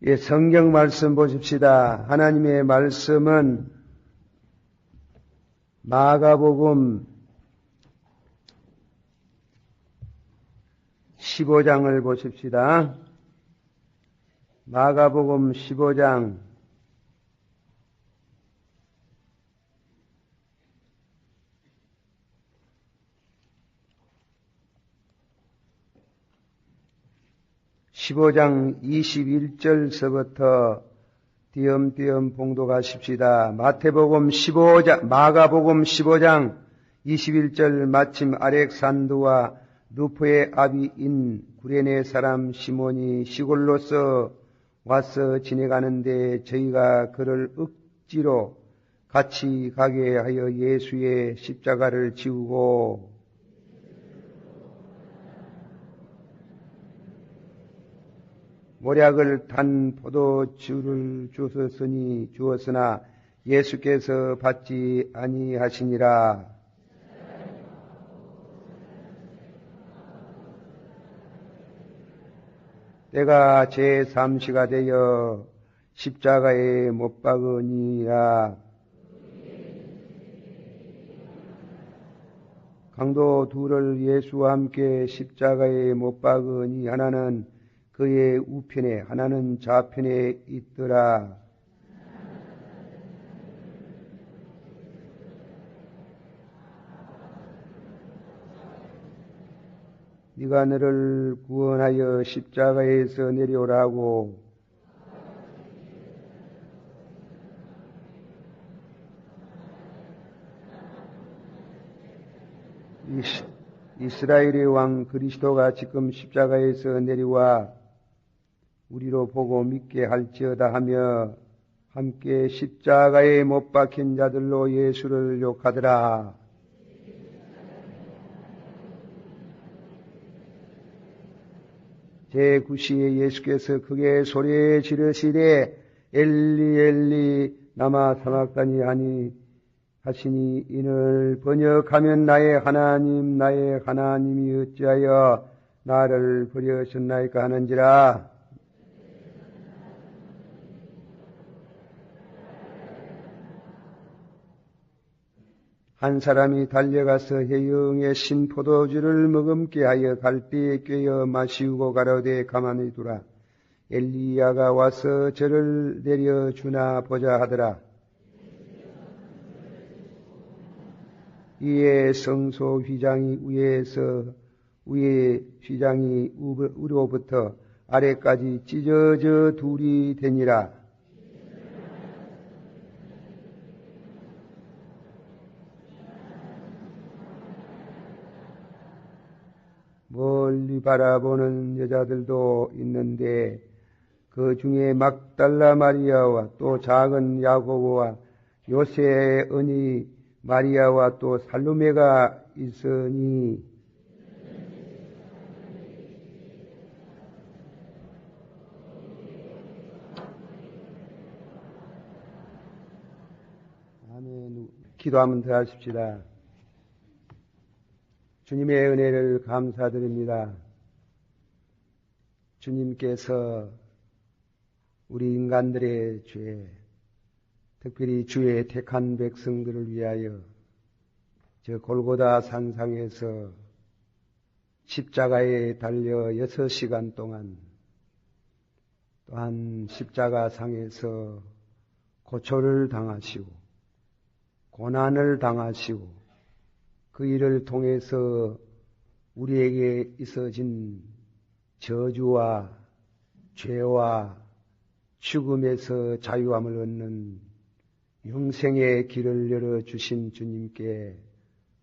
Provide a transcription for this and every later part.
예, 성경 말씀 보십시다. 하나님의 말씀은 마가복음 15장을 보십시다. 마가복음 15장 15장 21절서부터 띄엄띄엄 봉독하십시다. 마가복음 15장 21절 마침 알렉산드와 루포의 아비인 구레네 사람 시몬이 시골로서 와서 지내가는데 저희가 그를 억지로 같이 가게 하여 예수의 십자가를 지우고 모략을 탄 포도주를 주었으나 예수께서 받지 아니하시니라. 때가 제3시가 되어 십자가에 못 박으니라. 강도 둘을 예수와 함께 십자가에 못 박으니 하나는 그의 우편에 하나는 좌편에 있더라. 네가 너를 구원하여 십자가에서 내려오라고. 이스라엘의 왕 그리스도가 지금 십자가에서 내려와 우리로 보고 믿게 할지어다 하며 함께 십자가에 못 박힌 자들로 예수를 욕하더라. 제9시에 예수께서 크게 소리에 지르시되 엘리 엘리 라마 사박다니 하시니 이를 번역하면 나의 하나님이 어찌하여 나를 버리셨나이까 하는지라. 한 사람이 달려가서 해영의 신포도주를 머금게 하여 갈대에 꿰어 마시우고 가로되 가만히 두라. 엘리야가 와서 저를 내려주나 보자 하더라. 이에 성소 휘장이 위로부터 아래까지 찢어져 둘이 되니라. 멀리 바라보는 여자들도 있는데 그 중에 막달라 마리아와 또 작은 야고보와 요새의 언니 마리아와 또 살로메가 있으니 아멘. 기도하면 더 하십시다. 주님의 은혜를 감사드립니다. 주님께서 우리 인간들의 죄, 특별히 주의 택한 백성들을 위하여 저 골고다 산상에서 십자가에 달려 6시간 동안 또한 십자가 상에서 고초를 당하시고 고난을 당하시고 그 일을 통해서 우리에게 있어진 저주와 죄와 죽음에서 자유함을 얻는 영생의 길을 열어주신 주님께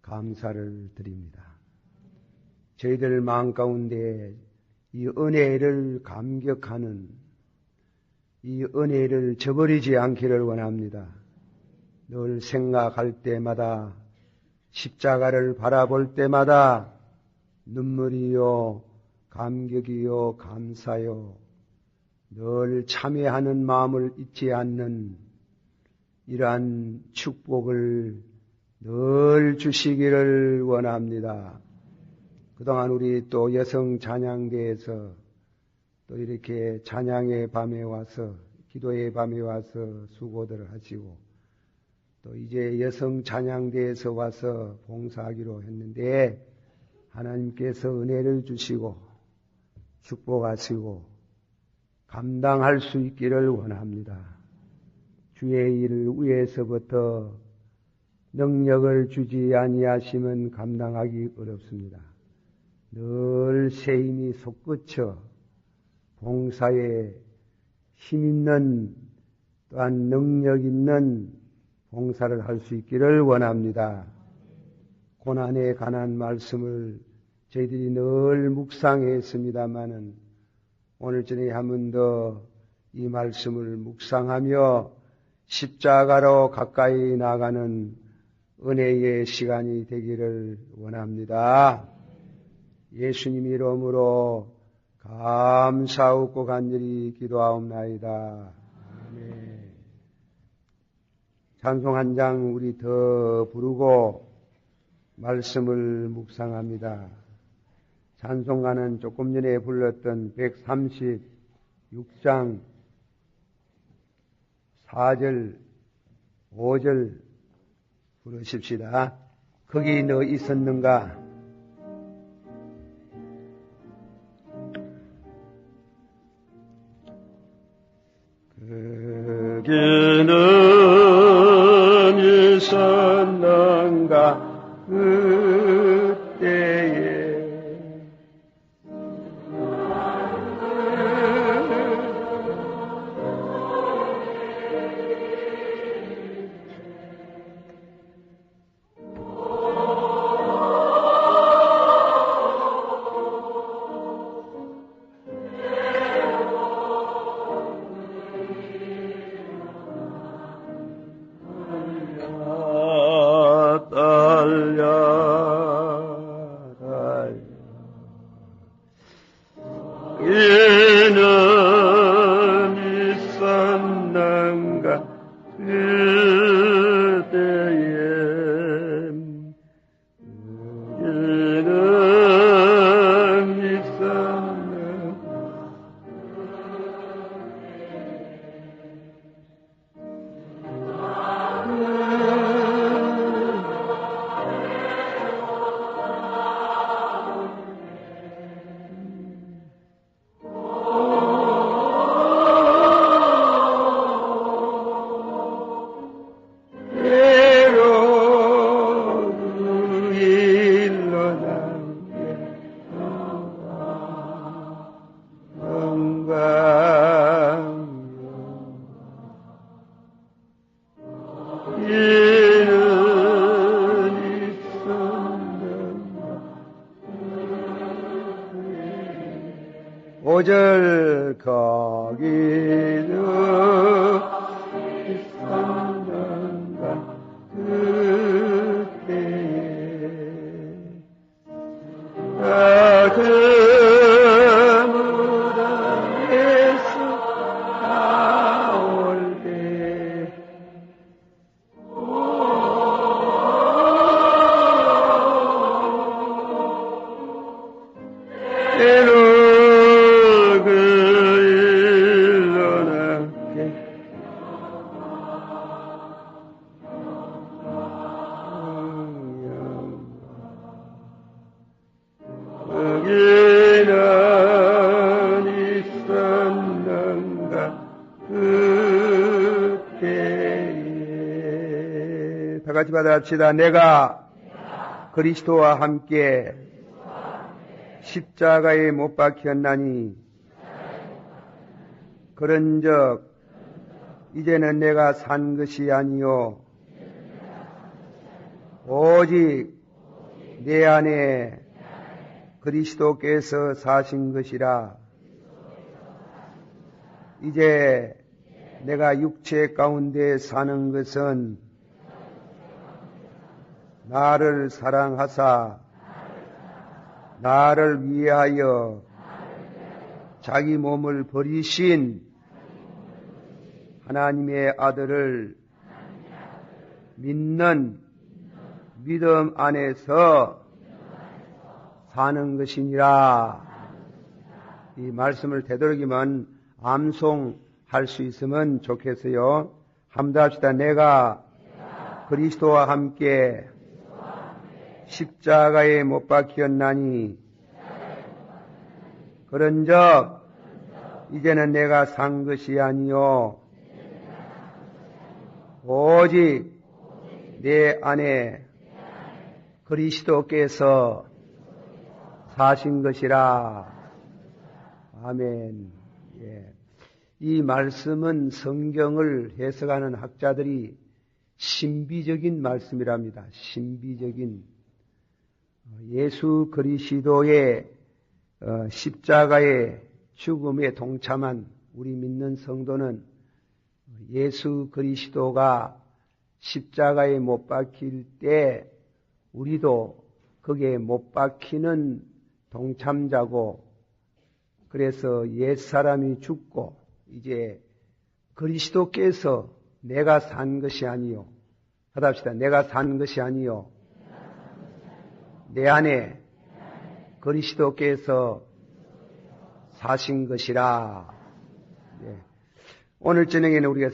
감사를 드립니다. 저희들 마음 가운데 이 은혜를 감격하는 이 은혜를 저버리지 않기를 원합니다. 늘 생각할 때마다 십자가를 바라볼 때마다 눈물이요, 감격이요, 감사요, 늘 참회하는 마음을 잊지 않는 이러한 축복을 늘 주시기를 원합니다. 그동안 우리 또 여성 찬양대에서 또 이렇게 찬양의 밤에 와서 기도의 밤에 와서 수고들을 하시고 또 이제 여성 찬양대에서 와서 봉사하기로 했는데 하나님께서 은혜를 주시고 축복하시고 감당할 수 있기를 원합니다. 주의 일을 위에서부터 능력을 주지 아니하시면 감당하기 어렵습니다. 늘 새 힘이 솟구쳐 봉사에 힘 있는 또한 능력 있는 봉사를 할 수 있기를 원합니다. 고난에 관한 말씀을 저희들이 늘 묵상했습니다마는 오늘 저녁에 한 번 더 이 말씀을 묵상하며 십자가로 가까이 나가는 은혜의 시간이 되기를 원합니다. 예수님 이름으로 감사하고 간절히 기도하옵나이다. 아멘. 찬송 한 장 우리 더 부르고 말씀을 묵상합니다. 찬송가는 조금 전에 불렀던 136장 4절, 5절 부르십시다. 거기 너 있었는가? 거기는 있었는가? 그때에 오절 거기는 있었는가 그때에 그 무덤에서 나올 때 다 같이 받아합시다. 내가 그리스도와 함께 십자가에 못 박혔나니 그런즉 이제는 내가 산 것이 아니요 오직 내 안에 그리스도께서 사신 것이라. 이제 내가 육체 가운데 사는 것은 나를 사랑하사 나를 위하여 자기 몸을 버리신 하나님의 아들을 믿는 믿음 안에서 사는 것이니라. 이 말씀을 되도록이면 암송할 수 있으면 좋겠어요. 함께 합시다. 내가 그리스도와 함께 십자가에 못 박혔나니 그런즉 이제는 내가 산 것이 아니요 오직 내 안에 그리스도께서 사신 것이라. 아멘. 예. 이 말씀은 성경을 해석하는 학자들이 신비적인 말씀이랍니다. 신비적인. 예수 그리스도의 십자가의 죽음에 동참한 우리 믿는 성도는 예수 그리스도가 십자가에 못 박힐 때 우리도 거기에 못 박히는 동참자고, 그래서 옛사람이 죽고 이제 그리스도께서 내가 산 것이 아니요, 하답시다. 내가 산 것이 아니요 내 안에 그리스도께서 사신 것이라. 네. 오늘 저녁에는 우리가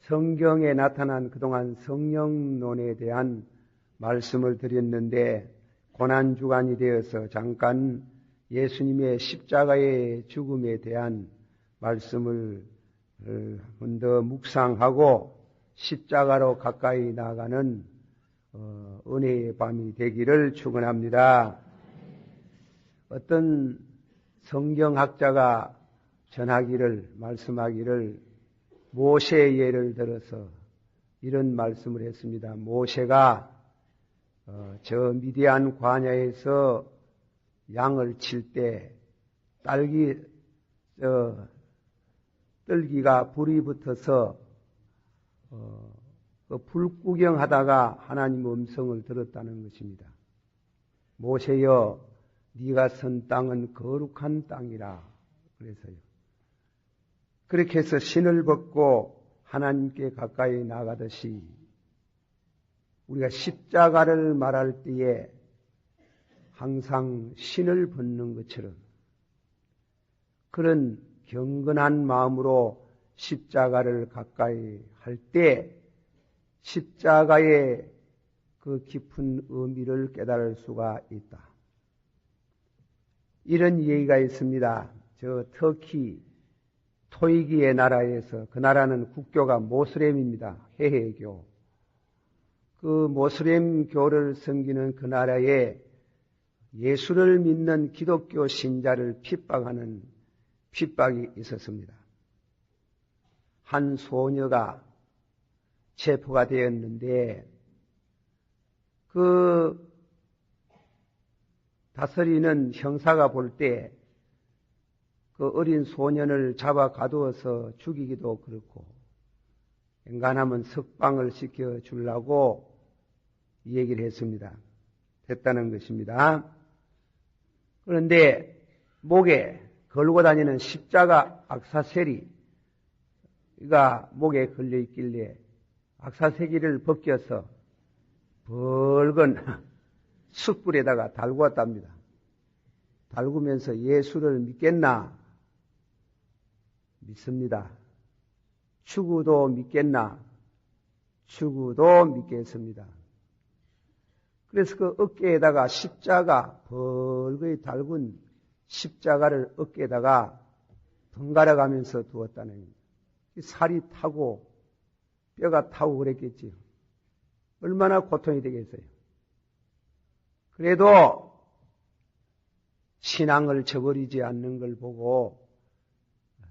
성경에 나타난 그동안 성령론에 대한 말씀을 드렸는데, 고난주간이 되어서 잠깐 예수님의 십자가의 죽음에 대한 말씀을 더 묵상하고 십자가로 가까이 나아가는 은혜의 밤이 되기를 축원합니다. 어떤 성경학자가 전하기를, 말씀하기를 모세의 예를 들어서 이런 말씀을 했습니다. 모세가 저 미디안 광야에서 양을 칠 때 뜰기가 불이 붙어서 그 불구경하다가 하나님 음성을 들었다는 것입니다. 모세여, 네가 선 땅은 거룩한 땅이라. 그래서요. 그렇게 해서 신을 벗고 하나님께 가까이 나가듯이 우리가 십자가를 말할 때에 항상 신을 벗는 것처럼 그런 경건한 마음으로 십자가를 가까이 할 때 십자가의 그 깊은 의미를 깨달을 수가 있다. 이런 얘기가 있습니다. 저 터키 토이기의 나라에서, 그 나라는 국교가 모슬렘입니다. 해해교. 그 모슬렘 교를 섬기는 그 나라에 예수를 믿는 기독교 신자를 핍박하는 핍박이 있었습니다. 한 소녀가 체포가 되었는데 그 다스리는 형사가 볼 때 그 어린 소년을 잡아 가두어서 죽이기도 그렇고, 엔간하면 석방을 시켜 주려고 이 얘기를 했습니다. 됐다는 것입니다. 그런데 목에 걸고 다니는 십자가 악사세리가 목에 걸려 있길래 악사세리를 벗겨서 붉은 숯불에다가 달구었답니다. 달구면서 예수를 믿겠나? 믿습니다. 추구도 믿겠나? 추구도 믿겠습니다. 그래서 그 어깨에다가 십자가, 벌거이 달군 십자가를 어깨에다가 번갈아 가면서 두었다는 겁니다. 살이 타고 뼈가 타고 그랬겠지요. 얼마나 고통이 되겠어요. 그래도 신앙을 저버리지 않는 걸 보고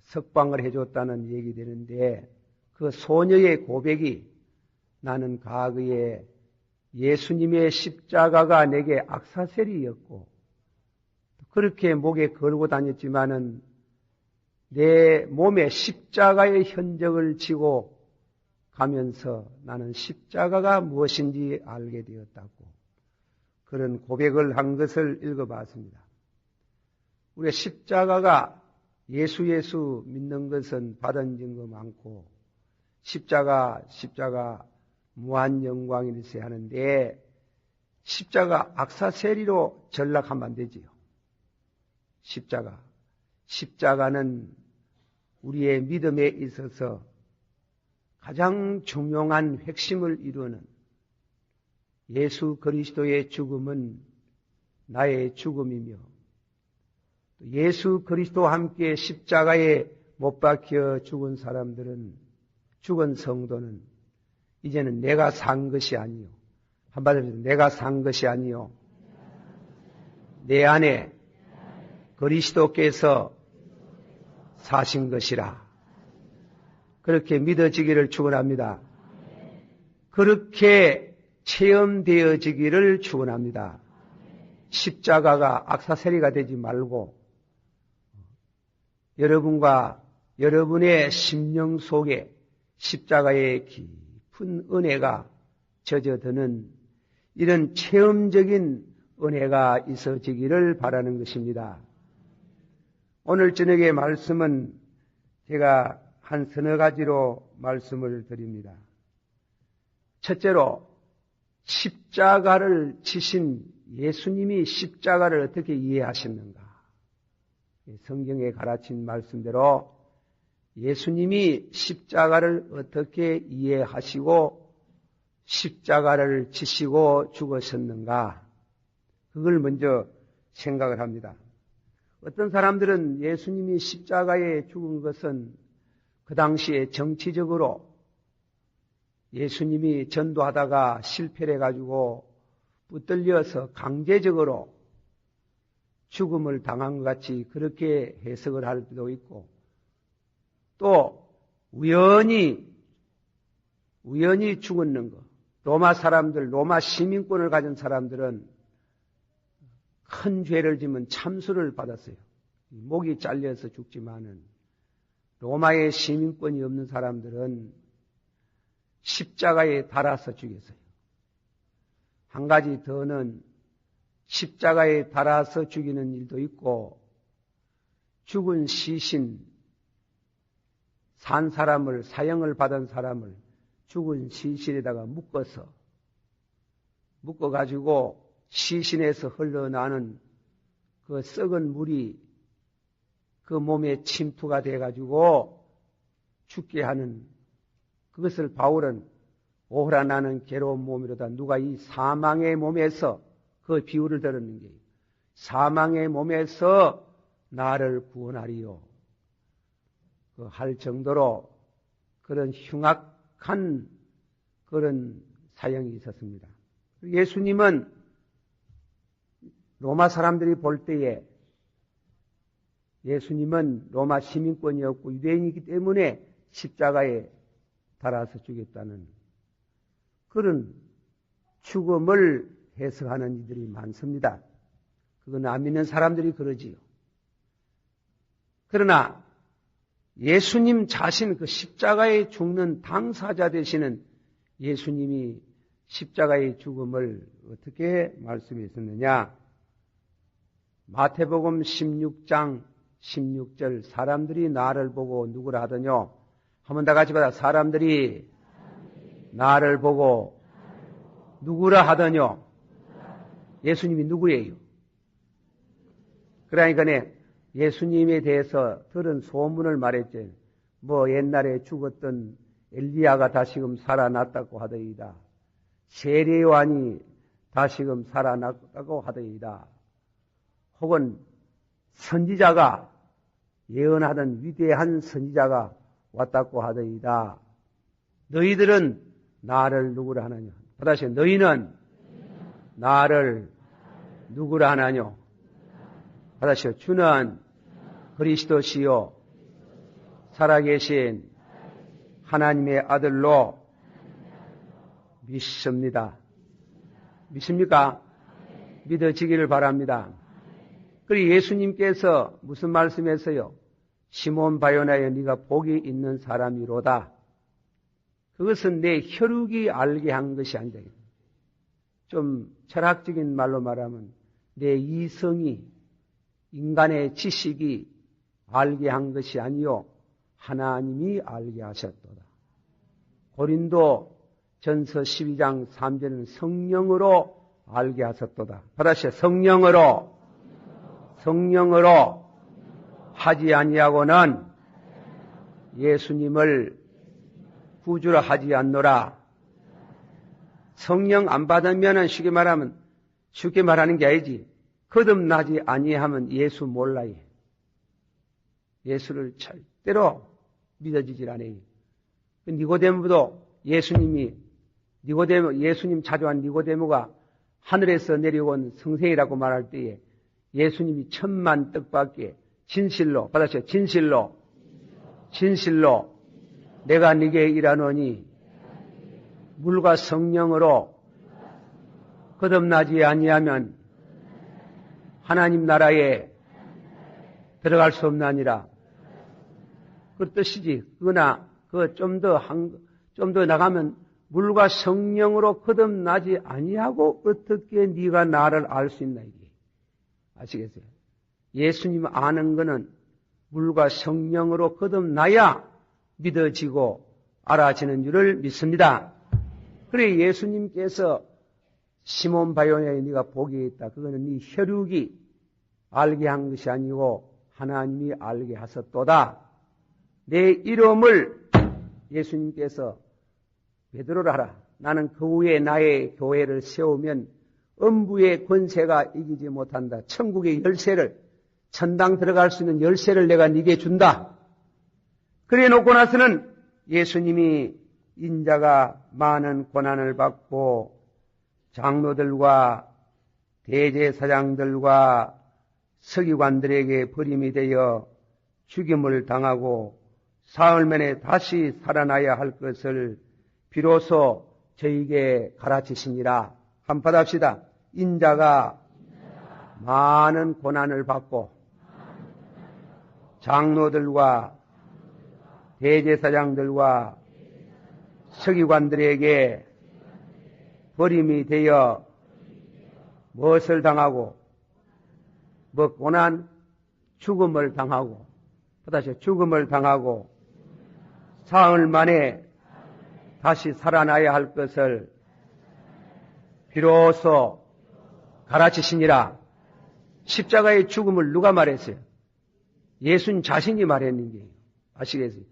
석방을 해줬다는 얘기 되는데, 그 소녀의 고백이 나는 과거에 예수님의 십자가가 내게 악사세리였고 그렇게 목에 걸고 다녔지만은 내 몸에 십자가의 흔적을 지고 가면서 나는 십자가가 무엇인지 알게 되었다고, 그런 고백을 한 것을 읽어봤습니다. 우리가 십자가가 예수 믿는 것은 받은 증거 많고 십자가 무한 영광일세 하는데, 십자가 악사세리로 전락하면 안 되지요. 십자가 십자가는 우리의 믿음에 있어서 가장 중요한 핵심을 이루는 예수 그리스도의 죽음은 나의 죽음이며 예수 그리스도와 함께 십자가에 못 박혀 죽은 사람들은, 죽은 성도는 이제는 내가 산 것이 아니요, 한마디로 내가 산 것이 아니요, 내 안에 그리스도께서 사신 것이라 그렇게 믿어지기를 축원합니다. 그렇게 체험되어지기를 축원합니다. 십자가가 악사세리가 되지 말고 여러분과 여러분의 심령 속에 십자가의 깊은 은혜가 젖어드는 이런 체험적인 은혜가 있어지기를 바라는 것입니다. 오늘 저녁의 말씀은 제가 한 서너 가지로 말씀을 드립니다. 첫째로 십자가를 지신 예수님이 십자가를 어떻게 이해하셨는가? 성경에 가르친 말씀대로 예수님이 십자가를 어떻게 이해하시고 십자가를 지시고 죽으셨는가? 그걸 먼저 생각을 합니다. 어떤 사람들은 예수님이 십자가에 죽은 것은 그 당시에 정치적으로 예수님이 전도하다가 실패를 해가지고 붙들려서 강제적으로 죽음을 당한 것 같이 그렇게 해석을 할 수도 있고, 또 우연히 죽었는 것. 로마 사람들, 로마 시민권을 가진 사람들은 큰 죄를 지면 참수를 받았어요. 목이 잘려서 죽지만은 로마의 시민권이 없는 사람들은 십자가에 달아서 죽였어요. 한 가지 더는 십자가에 달아서 죽이는 일도 있고, 죽은 시신, 산 사람을, 사형을 받은 사람을 죽은 시신에다가 묶어가지고 시신에서 흘러나는 그 썩은 물이 그 몸에 침투가 돼가지고 죽게 하는, 그것을 바울은 오호라 나는 괴로운 몸이로다. 누가 이 사망의 몸에서 그 비유를 들었는 게, 사망의 몸에서 나를 구원하리요. 그 할 정도로 그런 흉악한 그런 사형이 있었습니다. 예수님은 로마 사람들이 볼 때에 예수님은 로마 시민권이었고 유대인이기 때문에 십자가에 달아서 죽였다는 그런 죽음을 해석하는 이들이 많습니다. 그건 안 믿는 사람들이 그러지요. 그러나 예수님 자신, 그 십자가에 죽는 당사자 되시는 예수님이 십자가의 죽음을 어떻게 말씀했었느냐? 마태복음 16장 16절, 사람들이 나를 보고 누구라 하더뇨? 한번 다 같이 받아. 사람들이 나를 보고 누구라 하더뇨? 예수님이 누구예요? 그러니까 예수님에 대해서 들은 소문을 말했지. 뭐 옛날에 죽었던 엘리야가 다시금 살아났다고 하더이다. 세례요한이 다시금 살아났다고 하더이다. 혹은 선지자가, 예언하던 위대한 선지자가 왔다고 하더이다. 너희들은 나를 누구라 하느냐? 다시 너희는 나를 누구라 하느냐? 다시 주는 그리스도시요 살아계신 하나님의 아들로 믿습니다. 믿습니까? 믿어지기를 바랍니다. 그리고 예수님께서 무슨 말씀했어요? 시몬 바요나여 네가 복이 있는 사람이로다. 그것은 내 혈육이 알게 한 것이 아니다. 좀 철학적인 말로 말하면 내 이성이, 인간의 지식이 알게 한 것이 아니요 하나님이 알게 하셨도다. 고린도 전서 12장 3절은 성령으로 알게 하셨도다. 다시 성령으로 하지 아니하고는 예수님을 구주라 하지 않노라. 성령 안 받으면은 쉽게 말하는 게 아니지. 거듭나지 아니하면 예수 몰라요. 예수를 절대로 믿어지질 않아요. 니고데모도 예수님 자조한 니고데모가 하늘에서 내려온 성생이라고 말할 때에 예수님이 1000만 떡밖에 진실로 받았어요. 진실로 내가 네게 일하노니 물과 성령으로 거듭나지 아니하면 하나님 나라에 들어갈 수 없나니라. 그 뜻이지. 그러나 좀 더 나가면 물과 성령으로 거듭나지 아니하고 어떻게 네가 나를 알 수 있나 이게. 아시겠어요? 예수님 아는 거는 물과 성령으로 거듭나야 믿어지고 알아지는 줄을 믿습니다. 그래 예수님께서 시몬 바요냐에 네가 복이 있다. 그거는 네 혈육이 알게 한 것이 아니고 하나님이 알게 하셨도다. 내 이름을 예수님께서 베드로라 하라. 나는 그 후에 나의 교회를 세우면 음부의 권세가 이기지 못한다. 천국의 열쇠를, 천당 들어갈 수 있는 열쇠를 내가 네게 준다. 그래 놓고 나서는 예수님이 인자가 많은 고난을 받고 장로들과 대제사장들과 서기관들에게 버림이 되어 죽임을 당하고 사흘 만에 다시 살아나야 할 것을 비로소 저에게 가르치시니라. 한번 받읍시다. 인자가 많은 고난을 받고 장로들과 대제사장들과 서기관들에게 버림이 되어 무엇을 당하고 고난? 죽음을 당하고 다시 죽음을 당하고 사흘 만에 다시 살아나야 할 것을 비로소 가르치시니라. 십자가의 죽음을 누가 말했어요? 예수님 자신이 말했는 게요. 아시겠어요?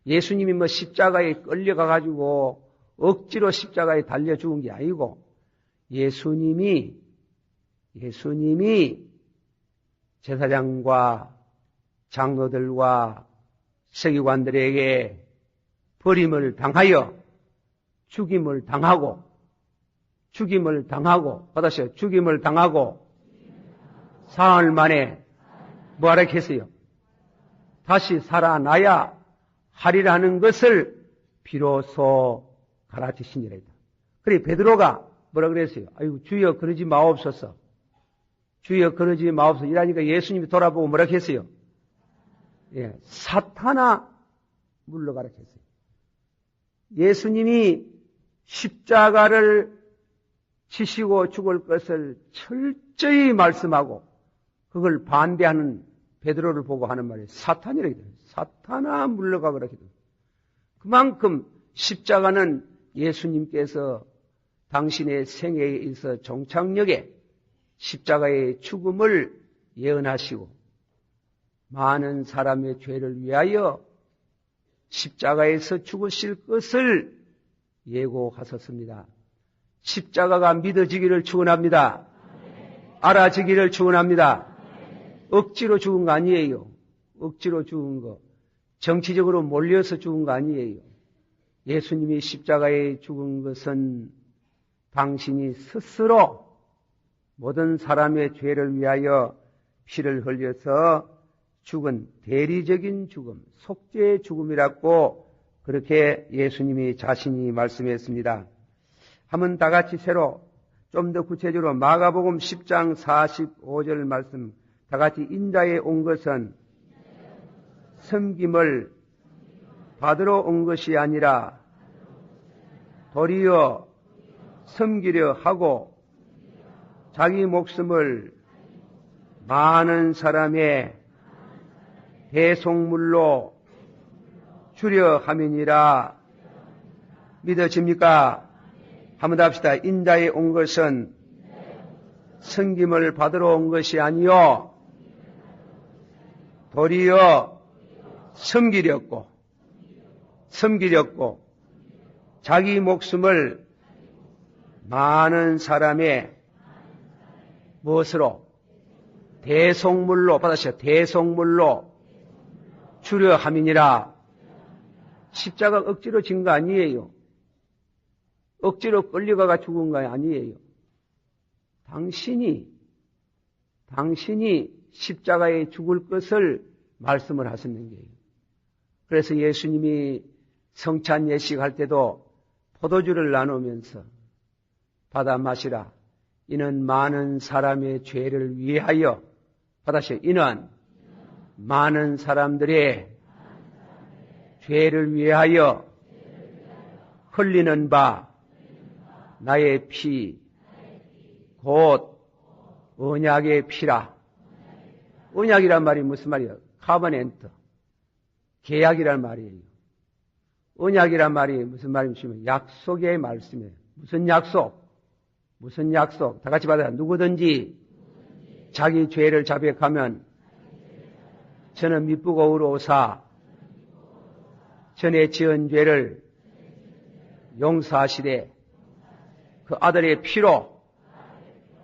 예수님이 십자가에 끌려가가지고 억지로 십자가에 달려 죽은 게 아니고 예수님이 제사장과 장로들과 서기관들에게 버림을 당하여 죽임을 당하고 받았어요. 죽임을 당하고 사흘 만에 뭐하라 했어요? 다시 살아나야 하리라는 것을 비로소 가르치시니라. 그래 베드로가 뭐라 그랬어요? 아이고 주여 그러지 마옵소서. 주여 그러지 마옵소서. 이러니까 예수님이 돌아보고 뭐라 했어요? 예, 사탄아 물러가라 했어요. 예수님이 십자가를 지시고 죽을 것을 철저히 말씀하고 그걸 반대하는 베드로를 보고 하는 말이 사탄이라 해요. 사탄아 물러가거라 해요. 그만큼 십자가는 예수님께서 당신의 생애에 있어 종착역에 십자가의 죽음을 예언하시고 많은 사람의 죄를 위하여 십자가에서 죽으실 것을 예고하셨습니다. 십자가가 믿어지기를 축원합니다. 알아지기를 축원합니다. 억지로 죽은 거 아니에요. 억지로 죽은 거. 정치적으로 몰려서 죽은 거 아니에요. 예수님이 십자가에 죽은 것은 당신이 스스로 모든 사람의 죄를 위하여 피를 흘려서 죽은 대리적인 죽음, 속죄의 죽음이라고 그렇게 예수님이 자신이 말씀했습니다. 한번 다 같이 새로 좀 더 구체적으로 마가복음 10장 45절 말씀 다 같이 인자에 온 것은 섬김을 받으러 온 것이 아니라 도리어 섬기려 하고 자기 목숨을 많은 사람의 대속물로 주려 함이니라. 믿어집니까? 한번 더 합시다. 인자에 온 것은 섬김을 받으러 온 것이 아니요 도리어 섬기렸고 자기 목숨을 많은 사람의 무엇으로? 대속물로 받으셔. 대속물로 주려 함이니라. 십자가 억지로 진 거 아니에요. 억지로 끌려가가 죽은 거 아니에요. 당신이 십자가에 죽을 것을 말씀을 하셨는 거예요. 그래서 예수님이 성찬 예식할 때도 포도주를 나누면서 받아 마시라. 이는 많은 사람의 죄를 위하여 받으시오. 이는 많은 사람들의 죄를 위하여 흘리는 바 나의 피 곧 언약의 피라. 언약이란 말이 무슨 말이에요? 카버넨트. 계약이란 말이에요. 언약이란 말이 무슨 말이냐면 약속의 말씀이에요. 무슨 약속? 다 같이 받아요. 누구든지 자기 죄를 자백하면 저는 미쁘고 의로우사 전에 지은 죄를 용서하시되 그 아들의 피로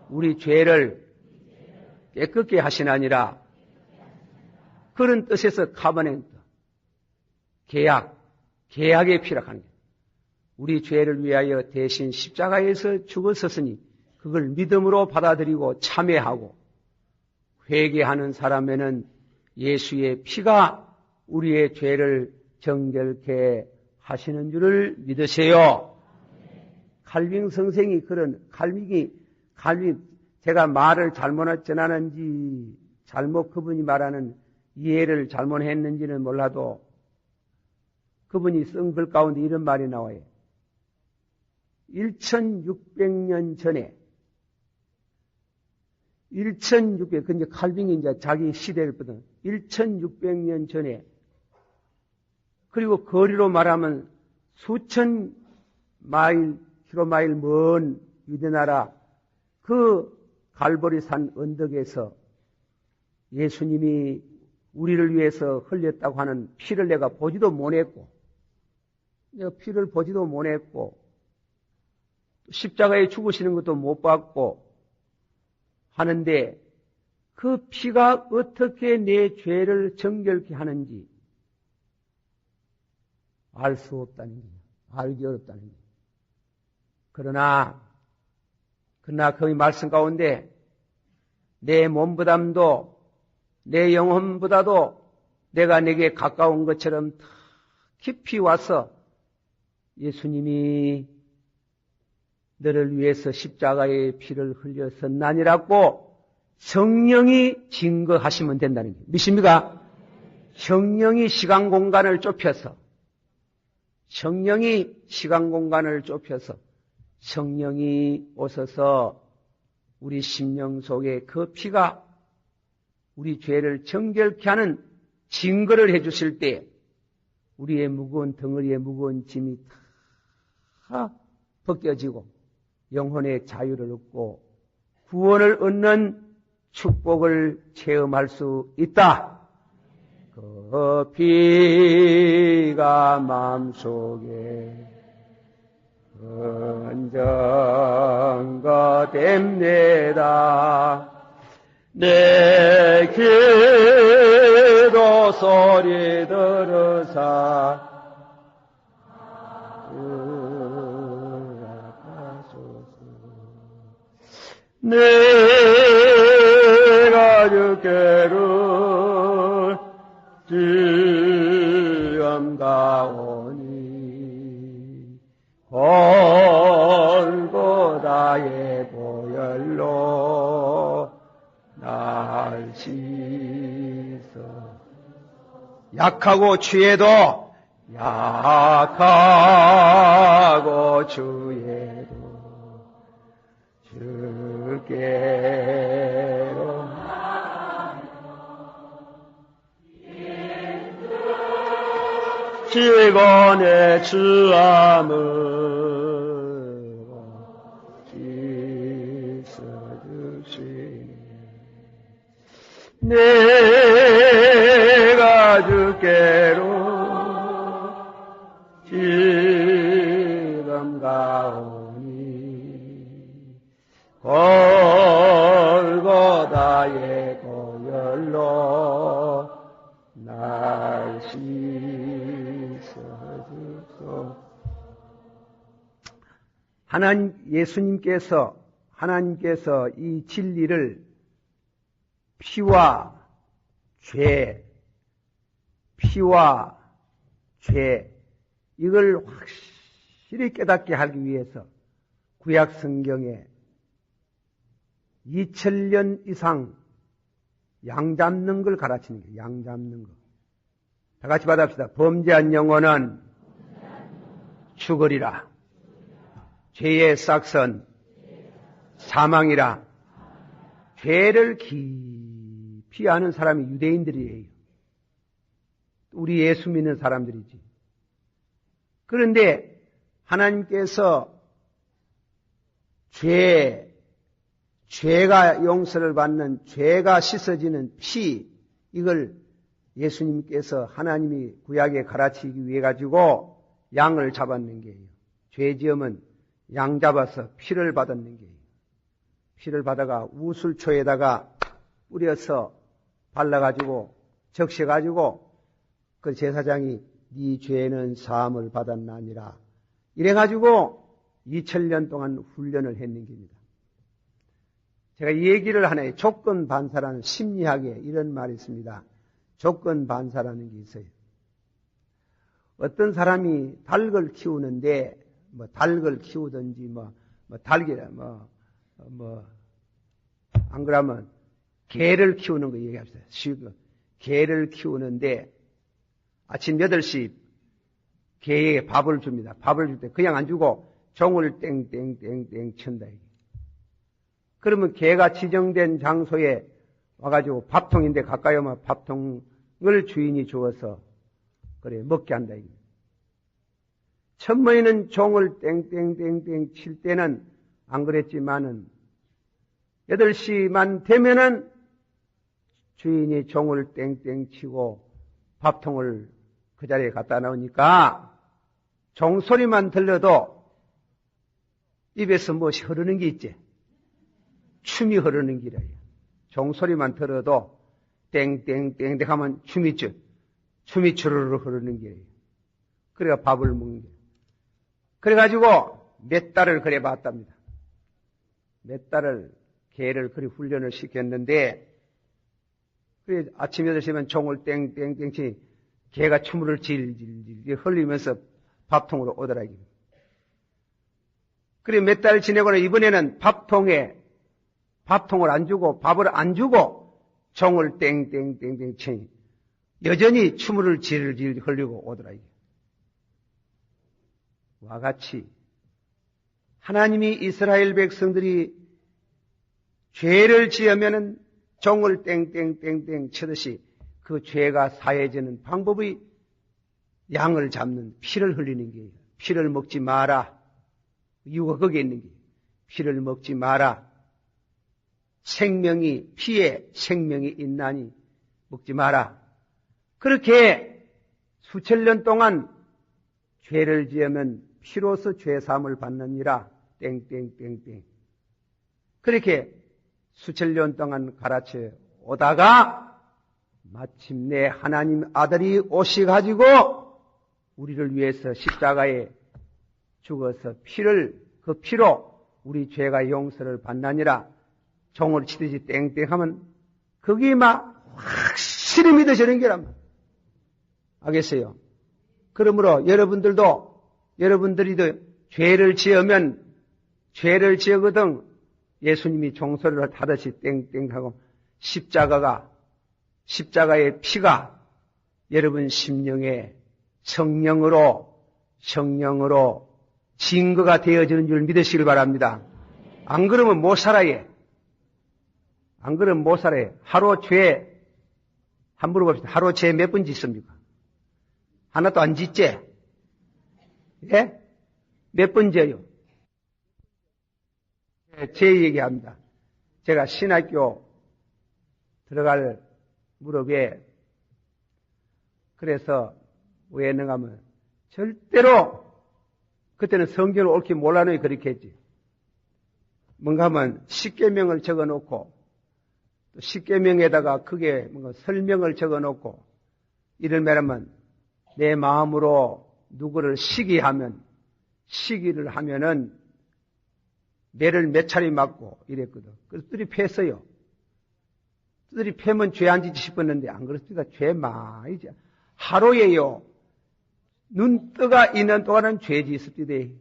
우리 죄를 깨끗게 하시나니라. 그런 뜻에서 카버넨트, 계약의 피라 하는 거예요. 우리 죄를 위하여 대신 십자가에서 죽었었으니 그걸 믿음으로 받아들이고 참회하고 회개하는 사람에는 예수의 피가 우리의 죄를 정결케 하시는 줄을 믿으세요. 칼빈 선생이 칼빈 제가 말을 잘못 전하는지 잘못 그분이 말하는 이해를 잘못했는지는 몰라도 그분이 쓴 글 가운데 이런 말이 나와요. 1600년 전에 근데 칼빈이 이제 자기 시대를 보던 1600년 전에 그리고 거리로 말하면 수천 킬로마일 먼 유대나라 그 갈보리산 언덕에서 예수님이 우리를 위해서 흘렸다고 하는 피를 내가 보지도 못했고 십자가에 죽으시는 것도 못 봤고 하는데 그 피가 어떻게 내 죄를 정결케 하는지 알 수 없다는 거예요. 알기 어렵다는 거예요. 그러나 거기 말씀 가운데 내 몸보다도 내 영혼보다도 내가 내게 가까운 것처럼 깊이 와서 예수님이 너를 위해서 십자가의 피를 흘렸었나니라고 성령이 증거하시면 된다는 거예요. 믿습니까? 성령이 시간 공간을 좁혀서 성령이 오셔서 우리 심령 속에 그 피가 우리 죄를 정결케 하는 증거를 해주실 때 우리의 무거운 덩어리에 무거운 짐이 다 벗겨지고 영혼의 자유를 얻고 구원을 얻는 축복을 체험할 수 있다. 그 피가 마음속에 언젠가 됩니다. 내 기도 소리 들으사 내가 주께를 지엄다오니 골고다의 보혈로 날 씻어 약하고 취해도 주께로 직원의 주함을 씻어주시니 내가 주께로 지금 가오니 골고다의 고열로 날 씻어주소. 하나님께서 이 진리를 피와 죄, 이걸 확실히 깨닫게 하기 위해서 구약 성경에 2000년 이상 양 잡는 걸 가르치는 거예요. 양 잡는 거. 다 같이 받아봅시다. 범죄한 영혼은 죽으리라. 죄의 싹선 사망이라. 죄를 깊이 아는 사람이 유대인들이에요. 우리 예수 믿는 사람들이지. 그런데 하나님께서 죄가 용서를 받는, 죄가 씻어지는 피, 이걸 예수님께서 하나님이 구약에 가르치기 위해 가지고 양을 잡았는 게예요. 죄 지으면 양 잡아서 피를 받았는 게예요. 피를 받아가 우슬초에다가 뿌려서 발라가지고 적셔가지고 그 제사장이 네 죄는 사함을 받았나니라. 이래가지고 2000년 동안 훈련을 했는 겁니다. 제가 이 얘기를 하나의 조건 반사라는 심리학에 이런 말이 있습니다. 조건 반사라는 게 있어요. 어떤 사람이 닭을 키우는데, 닭을 키우든지, 안 그러면 개를 키우는 거 얘기합시다. 개를 키우는데 아침 8시 개에게 밥을 줍니다. 밥을 줄 때 그냥 안 주고 종을 땡땡땡땡 친다. 그러면 개가 지정된 장소에 와가지고 밥통인데 가까이 오면 밥통을 주인이 주어서 그래 먹게 한다. 첫머리는 종을 땡땡땡땡 칠 때는 안 그랬지만은 8시만 되면은 주인이 종을 땡땡 치고 밥통을 그 자리에 갖다 놓으니까 종소리만 들려도 입에서 무엇이 흐르는 게 있지. 춤이 흐르는 기라요. 종소리만 들어도 땡땡땡땡 하면 춤이 주르르 흐르는 기라요. 그래가 밥을 먹는 게. 그래가지고 몇 달을 그래 봤답니다. 몇 달을 개를 그리 훈련을 시켰는데, 그래 아침 8시면 종을 땡땡땡 치 개가 춤을 질질질 흘리면서 밥통으로 오더라. 그래 몇 달 지내고는 이번에는 밥통을 안 주고 밥을 안 주고 종을 땡땡땡땡 치니 여전히 춤을 질질 흘리고 오더라. 와 같이 하나님이 이스라엘 백성들이 죄를 지으면은 종을 땡땡땡땡 치듯이 그 죄가 사해지는 방법이 양을 잡는 피를 흘리는 게예요. 피를 먹지 마라. 이유가 거기에 있는 게 피를 먹지 마라. 피에 생명이 있나니 먹지 마라. 그렇게 수천 년 동안 죄를 지으면 피로서 죄사함을 받느니라. 땡땡땡땡. 그렇게 수천 년 동안 가르쳐 오다가 마침내 하나님 아들이 오셔가지고 우리를 위해서 십자가에 죽어서 그 피로 우리 죄가 용서를 받느니라. 종을 치듯이 땡땡 하면 그게 막 확실히 믿어지는 게란 말이에요. 알겠어요? 그러므로 여러분들이 죄를 지으거든 예수님이 종소리를 하듯이 땡땡 하고 십자가의 피가 여러분 심령에 성령으로 증거가 되어지는 줄 믿으시길 바랍니다. 안 그러면 못 살아요. 하루 죄, 한번 물어봅시다. 하루 죄 몇 번 짓습니까? 하나도 안 짓지? 예? 몇 번 져요? 제 얘기합니다. 제가 신학교 들어갈 무릎에. 그래서 왜 했는가 하면 절대로 그때는 성경을 옳게 몰라놓으니 그렇게 했지. 뭔가 하면 십계명을 적어놓고 또 십계명에다가 그게 뭔가 설명을 적어놓고 이를 말하면 내 마음으로 누구를 시기를 하면은 매를 몇 차례 맞고 이랬거든. 그래서 뚜리 패어요. 뚜리 패면 죄 안 지지 싶었는데 안 그렇습니다. 죄 많이 지. 하루에요. 눈 뜨가 있는 동안은 죄 짓습니다.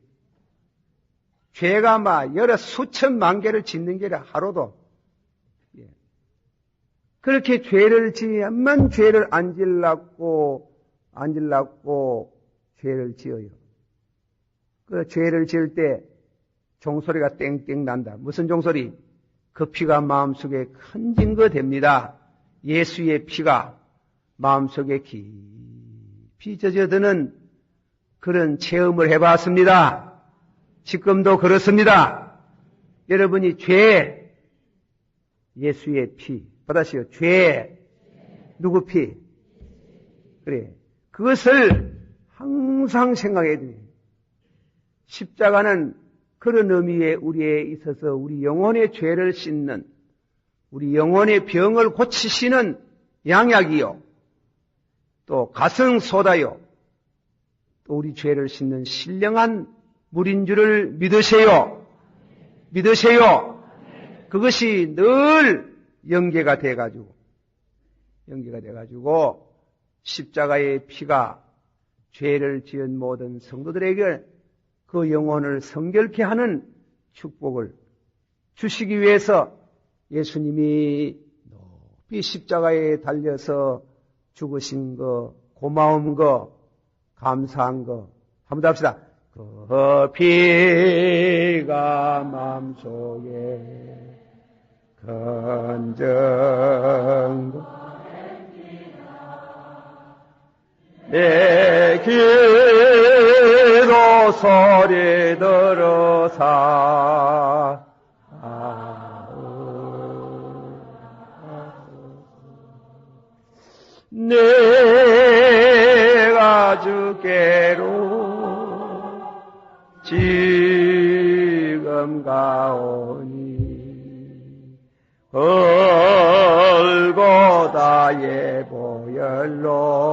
죄가 막 여러 수천만 개를 짓는 게 아니라 하루도. 예. 그렇게 죄를 지으면 죄를 안 질렀고 죄를 지어요. 그 죄를 지을 때 종소리가 땡땡 난다. 무슨 종소리? 그 피가 마음속에 큰 증거 됩니다. 예수의 피가 마음속에 깊이 젖어드는 그런 체험을 해봤습니다. 지금도 그렇습니다. 여러분이 죄, 예수의 피, 받으시오. 죄, 누구 피? 그래. 그것을 항상 생각해야 돼요. 십자가는 그런 의미에 우리에 있어서 우리 영혼의 죄를 씻는, 우리 영혼의 병을 고치시는 양약이요. 또 가성소다요. 또 우리 죄를 씻는 신령한 물인 줄을 믿으세요. 그것이 늘 연계가 돼가지고 십자가의 피가 죄를 지은 모든 성도들에게 그 영혼을 성결케 하는 축복을 주시기 위해서 예수님이 높이 십자가에 달려서 죽으신 거, 고마운 거, 감사한 거 한번 더 합시다. 그 피가 마음속에 건전고 내 귀로 소리 들어사 내가 주께로 지금 가오니 골고다의 보혈로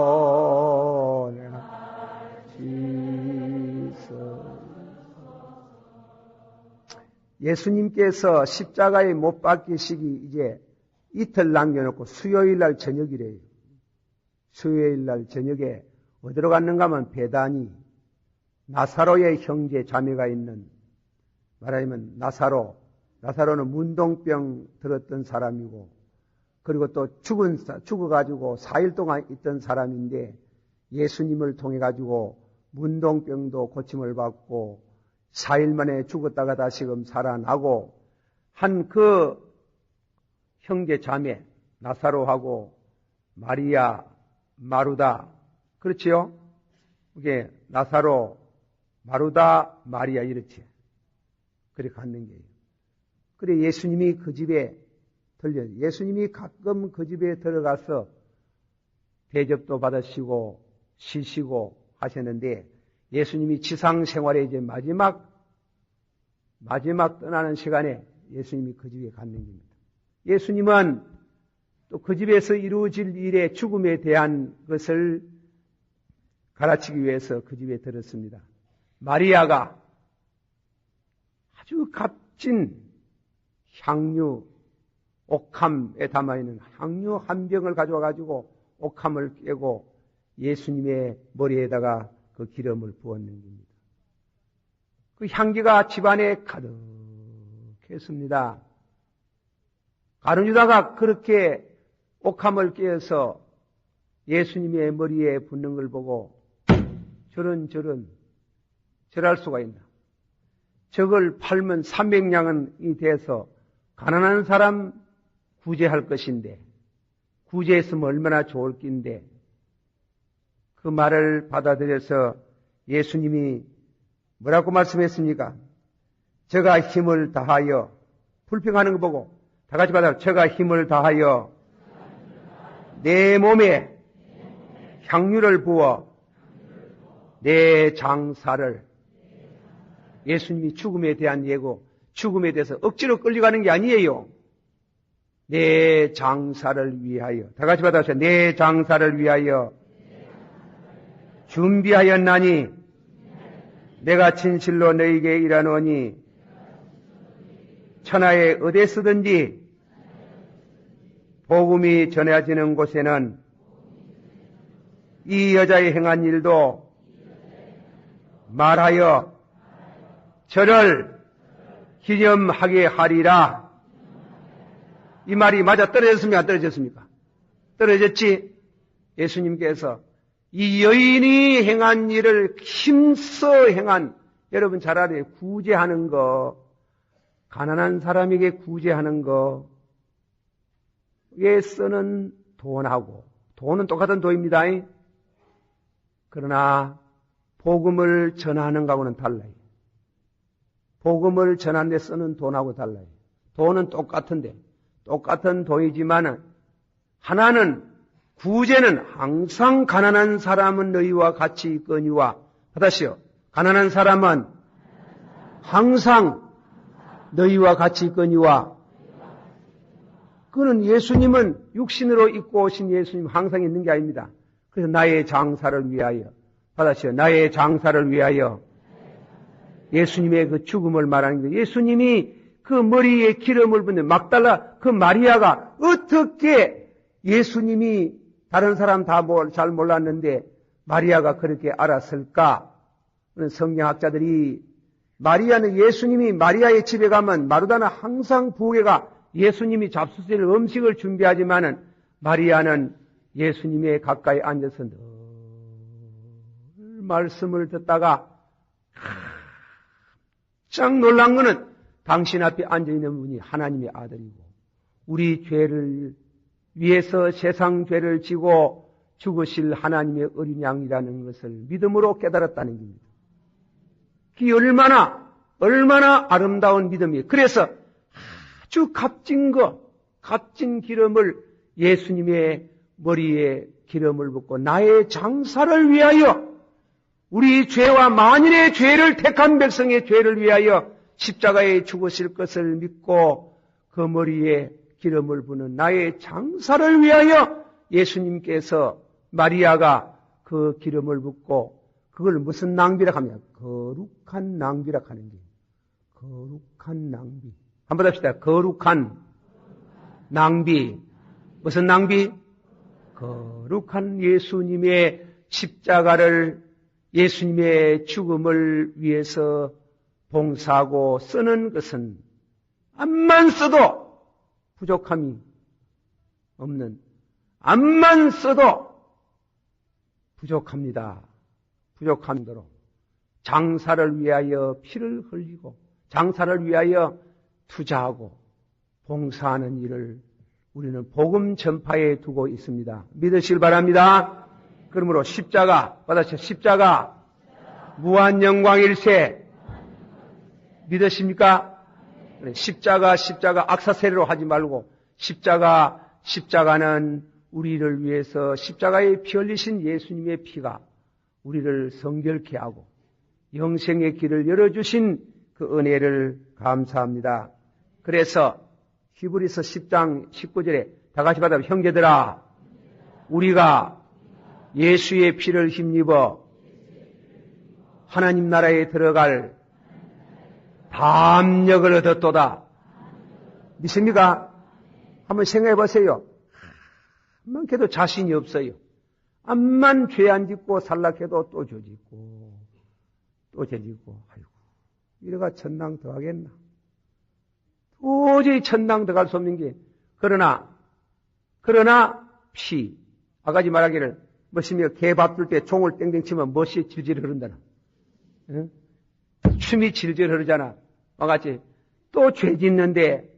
예수님께서 십자가에 못 박히시기 이제 이틀 남겨놓고 수요일 날 저녁이래요. 수요일 날 저녁에 어디로 갔는가 하면 베다니 나사로의 형제 자매가 있는 말하자면 나사로는 문동병 들었던 사람이고 그리고 또 죽어가지고 4일 동안 있던 사람인데 예수님을 통해가지고 문동병도 고침을 받고 4일 만에 죽었다가 다시금 살아나고 한 그 형제 자매 나사로하고 마리아, 마루다 그렇지요? 이게 나사로, 마루다, 마리아 이렇지. 그렇게 갖는 게요. 그래 예수님이 그 집에 예수님이 가끔 그 집에 들어가서 대접도 받으시고 쉬시고 하셨는데 예수님이 지상 생활의 이제 마지막 떠나는 시간에 예수님이 그 집에 갔는 겁니다. 예수님은 또 그 집에서 이루어질 일의 죽음에 대한 것을 가르치기 위해서 그 집에 들었습니다. 마리아가 아주 값진 향유, 옥함에 담아있는 향유 한 병을 가져와가지고 옥함을 깨고 예수님의 머리에다가 그 기름을 부었는 겁니다. 그 향기가 집안에 가득했습니다. 가룟유다가 그렇게 옥함을 깨어서 예수님의 머리에 붓는 걸 보고 저럴 수가 있나. 저걸 팔면 300냥이 돼서 가난한 사람 구제할 것인데 구제했으면 얼마나 좋을 낀데 그 말을 받아들여서 예수님이 뭐라고 말씀했습니까? 제가 힘을 다하여 불평하는 거 보고 다 같이 받아 제가 힘을 다하여 내 몸에 향유를 부어 내 장사를, 예수님이 죽음에 대한 예고, 죽음에 대해서 억지로 끌려가는 게 아니에요. 내 장사를 위하여, 다 같이 받아보세요. 내 장사를 위하여 준비하였나니 내가 진실로 너에게 이르노니 천하에 어디 쓰든지 복음이 전해지는 곳에는 이 여자의 행한 일도 말하여 저를 기념하게 하리라. 이 말이 맞아 떨어졌습니까? 안 떨어졌습니까? 떨어졌지? 예수님께서 이 여인이 행한 일을 힘써 행한, 여러분 잘 알아요. 구제하는 거, 가난한 사람에게 구제하는 거, 에 쓰는 돈하고, 돈은 똑같은 돈입니다. 그러나 복음을 전하는 거하고는 달라요. 복음을 전하는 데 쓰는 돈하고 달라요. 돈은 똑같은데, 똑같은 돈이지만은 하나는, 구제는 항상 가난한 사람은 너희와 같이 있거니와, 받으시오. 가난한 사람은 항상 너희와 같이 있거니와, 그는 예수님은 육신으로 입고 오신 예수님 항상 있는 게 아닙니다. 그래서 나의 장사를 위하여, 받으시오. 나의 장사를 위하여, 예수님의 그 죽음을 말하는 거예요. 예수님이 그 머리에 기름을 붓는 막달라 그 마리아가 어떻게, 예수님이 다른 사람 다 잘 몰랐는데 마리아가 그렇게 알았을까? 성경학자들이, 마리아는, 예수님이 마리아의 집에 가면 마르다는 항상 부엌에가 예수님이 잡수실 음식을 준비하지만은 마리아는 예수님의 가까이 앉아서 늘 말씀을 듣다가 깜짝 놀란 거는 당신 앞에 앉아있는 분이 하나님의 아들이고 우리 죄를 위해서 세상 죄를 지고 죽으실 하나님의 어린 양이라는 것을 믿음으로 깨달았다는 겁니다. 그게 얼마나 아름다운 믿음이에요. 그래서 아주 값진 기름을, 예수님의 머리에 기름을 붓고 나의 장사를 위하여, 우리 죄와 만인의 죄를 택한 백성의 죄를 위하여 십자가에 죽으실 것을 믿고 그 머리에 기름을 부는 나의 장사를 위하여 예수님께서, 마리아가 그 기름을 붓고, 그걸 무슨 낭비라 하면 거룩한 낭비라 하는 거예요. 거룩한 낭비. 한번 합시다. 거룩한 낭비. 무슨 낭비? 거룩한 예수님의 십자가를, 예수님의 죽음을 위해서 봉사하고 쓰는 것은 암만 써도 부족함이 없는, 암만 써도 부족합니다. 부족한 대로 장사를 위하여 피를 흘리고 장사를 위하여 투자하고 봉사하는 일을 우리는 복음 전파에 두고 있습니다. 믿으시길 바랍니다. 그러므로 십자가, 받아서 십자가 무한 영광일세. 믿으십니까? 십자가 악사세례로 하지 말고 십자가는 우리를 위해서 십자가에 피 흘리신 예수님의 피가 우리를 성결케 하고 영생의 길을 열어주신 그 은혜를 감사합니다. 그래서 히브리서 10장 19절에 다 같이 받아, 형제들아, 우리가 예수의 피를 힘입어 하나님 나라에 들어갈 담력을 얻었도다. 믿습니까? 한번 생각해 보세요. 한번 해도 자신이 없어요. 암만 죄 안 짓고 살락해도 또 죄 짓고 또 죄 짓고, 아이고, 이래가 천당 들어가겠나? 도저히 천당 들어갈 수 없는 게, 그러나 피, 아가지 말하기를, 뭐시며 개 밥 줄 때 종을 땡땡 치면 멋이 질질 흐른다나. 응? 춤이 질질 흐르잖아. 와같이 또 죄 짓는데,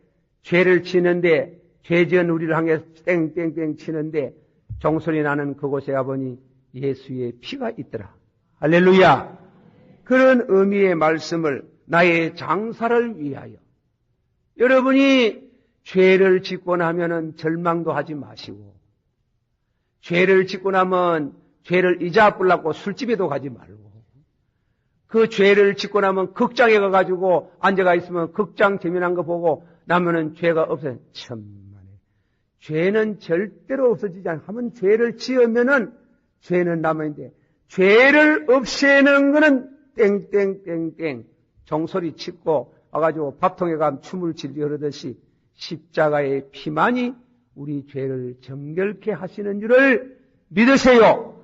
죄를 치는데, 죄 지은 우리를 향해 땡땡땡 치는데 종소리 나는 그곳에 가보니 예수의 피가 있더라. 할렐루야. 그런 의미의 말씀을, 나의 장사를 위하여, 여러분이 죄를 짓고 나면은 절망도 하지 마시고 죄를 짓고 나면 죄를 이자뿔라고 술집에도 가지 말고, 그 죄를 짓고 나면 극장에 가가지고 앉아가 있으면 극장 재미난 거 보고 나면은 죄가 없어요. 천만에. 죄는 절대로 없어지지 않아. 한번 죄를 지으면은 죄는 남아있는데, 죄를 없애는 거는 땡땡땡땡 종소리 치고 와가지고 밥통에 가면 춤을 즐겨 흐르듯이 십자가의 피만이 우리 죄를 정결케 하시는 줄을 믿으세요.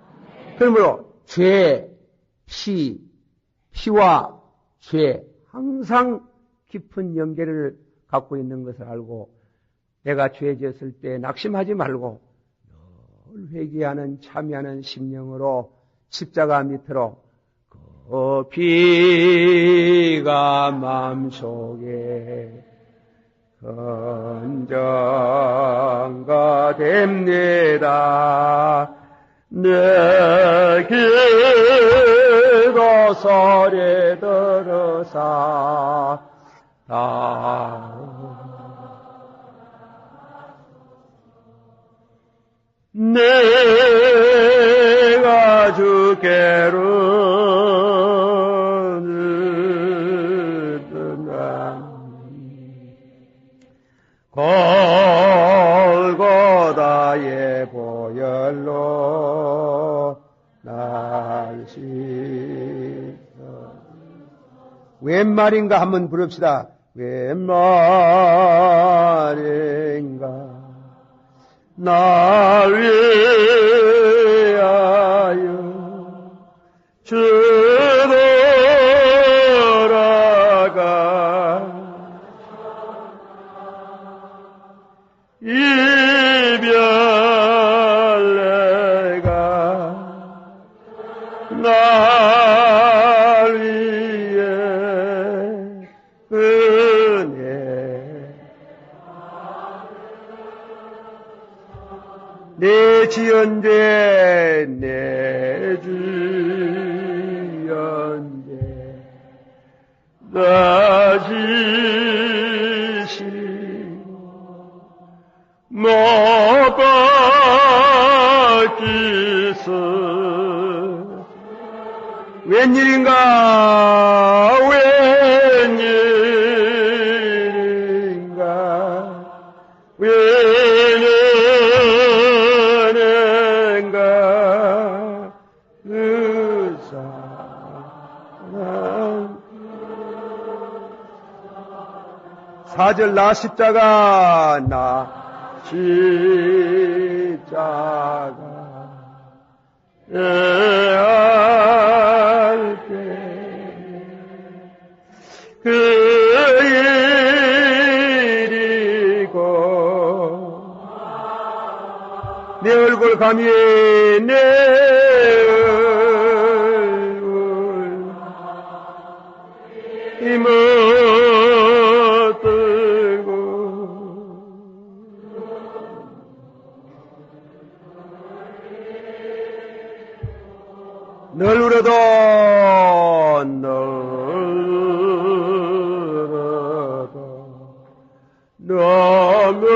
그러므로 죄, 피와 죄 항상 깊은 연계를 갖고 있는 것을 알고 내가 죄 지었을 때 낙심하지 말고 늘 회개하는 참여하는 심령으로 십자가 밑으로 그 피가 마음속에 건전가 됩니다. 내 기도 소리 들으사 내가 주께로 골고다의 보혈로 날 씻어. 웬 말인가 한번 부릅시다. 웬 말인가 날 위하여 주돌아가 이별내가 날 위해 은혜 내 지은 죄 내 지은 죄 다시 못 박히소. 웬일인가 웬일인가 그 사랑. 4절 나 십자가 나 십자가 할게 그 일이고 내 얼굴 감히 내 얼굴 힘을 늘 울어도 너무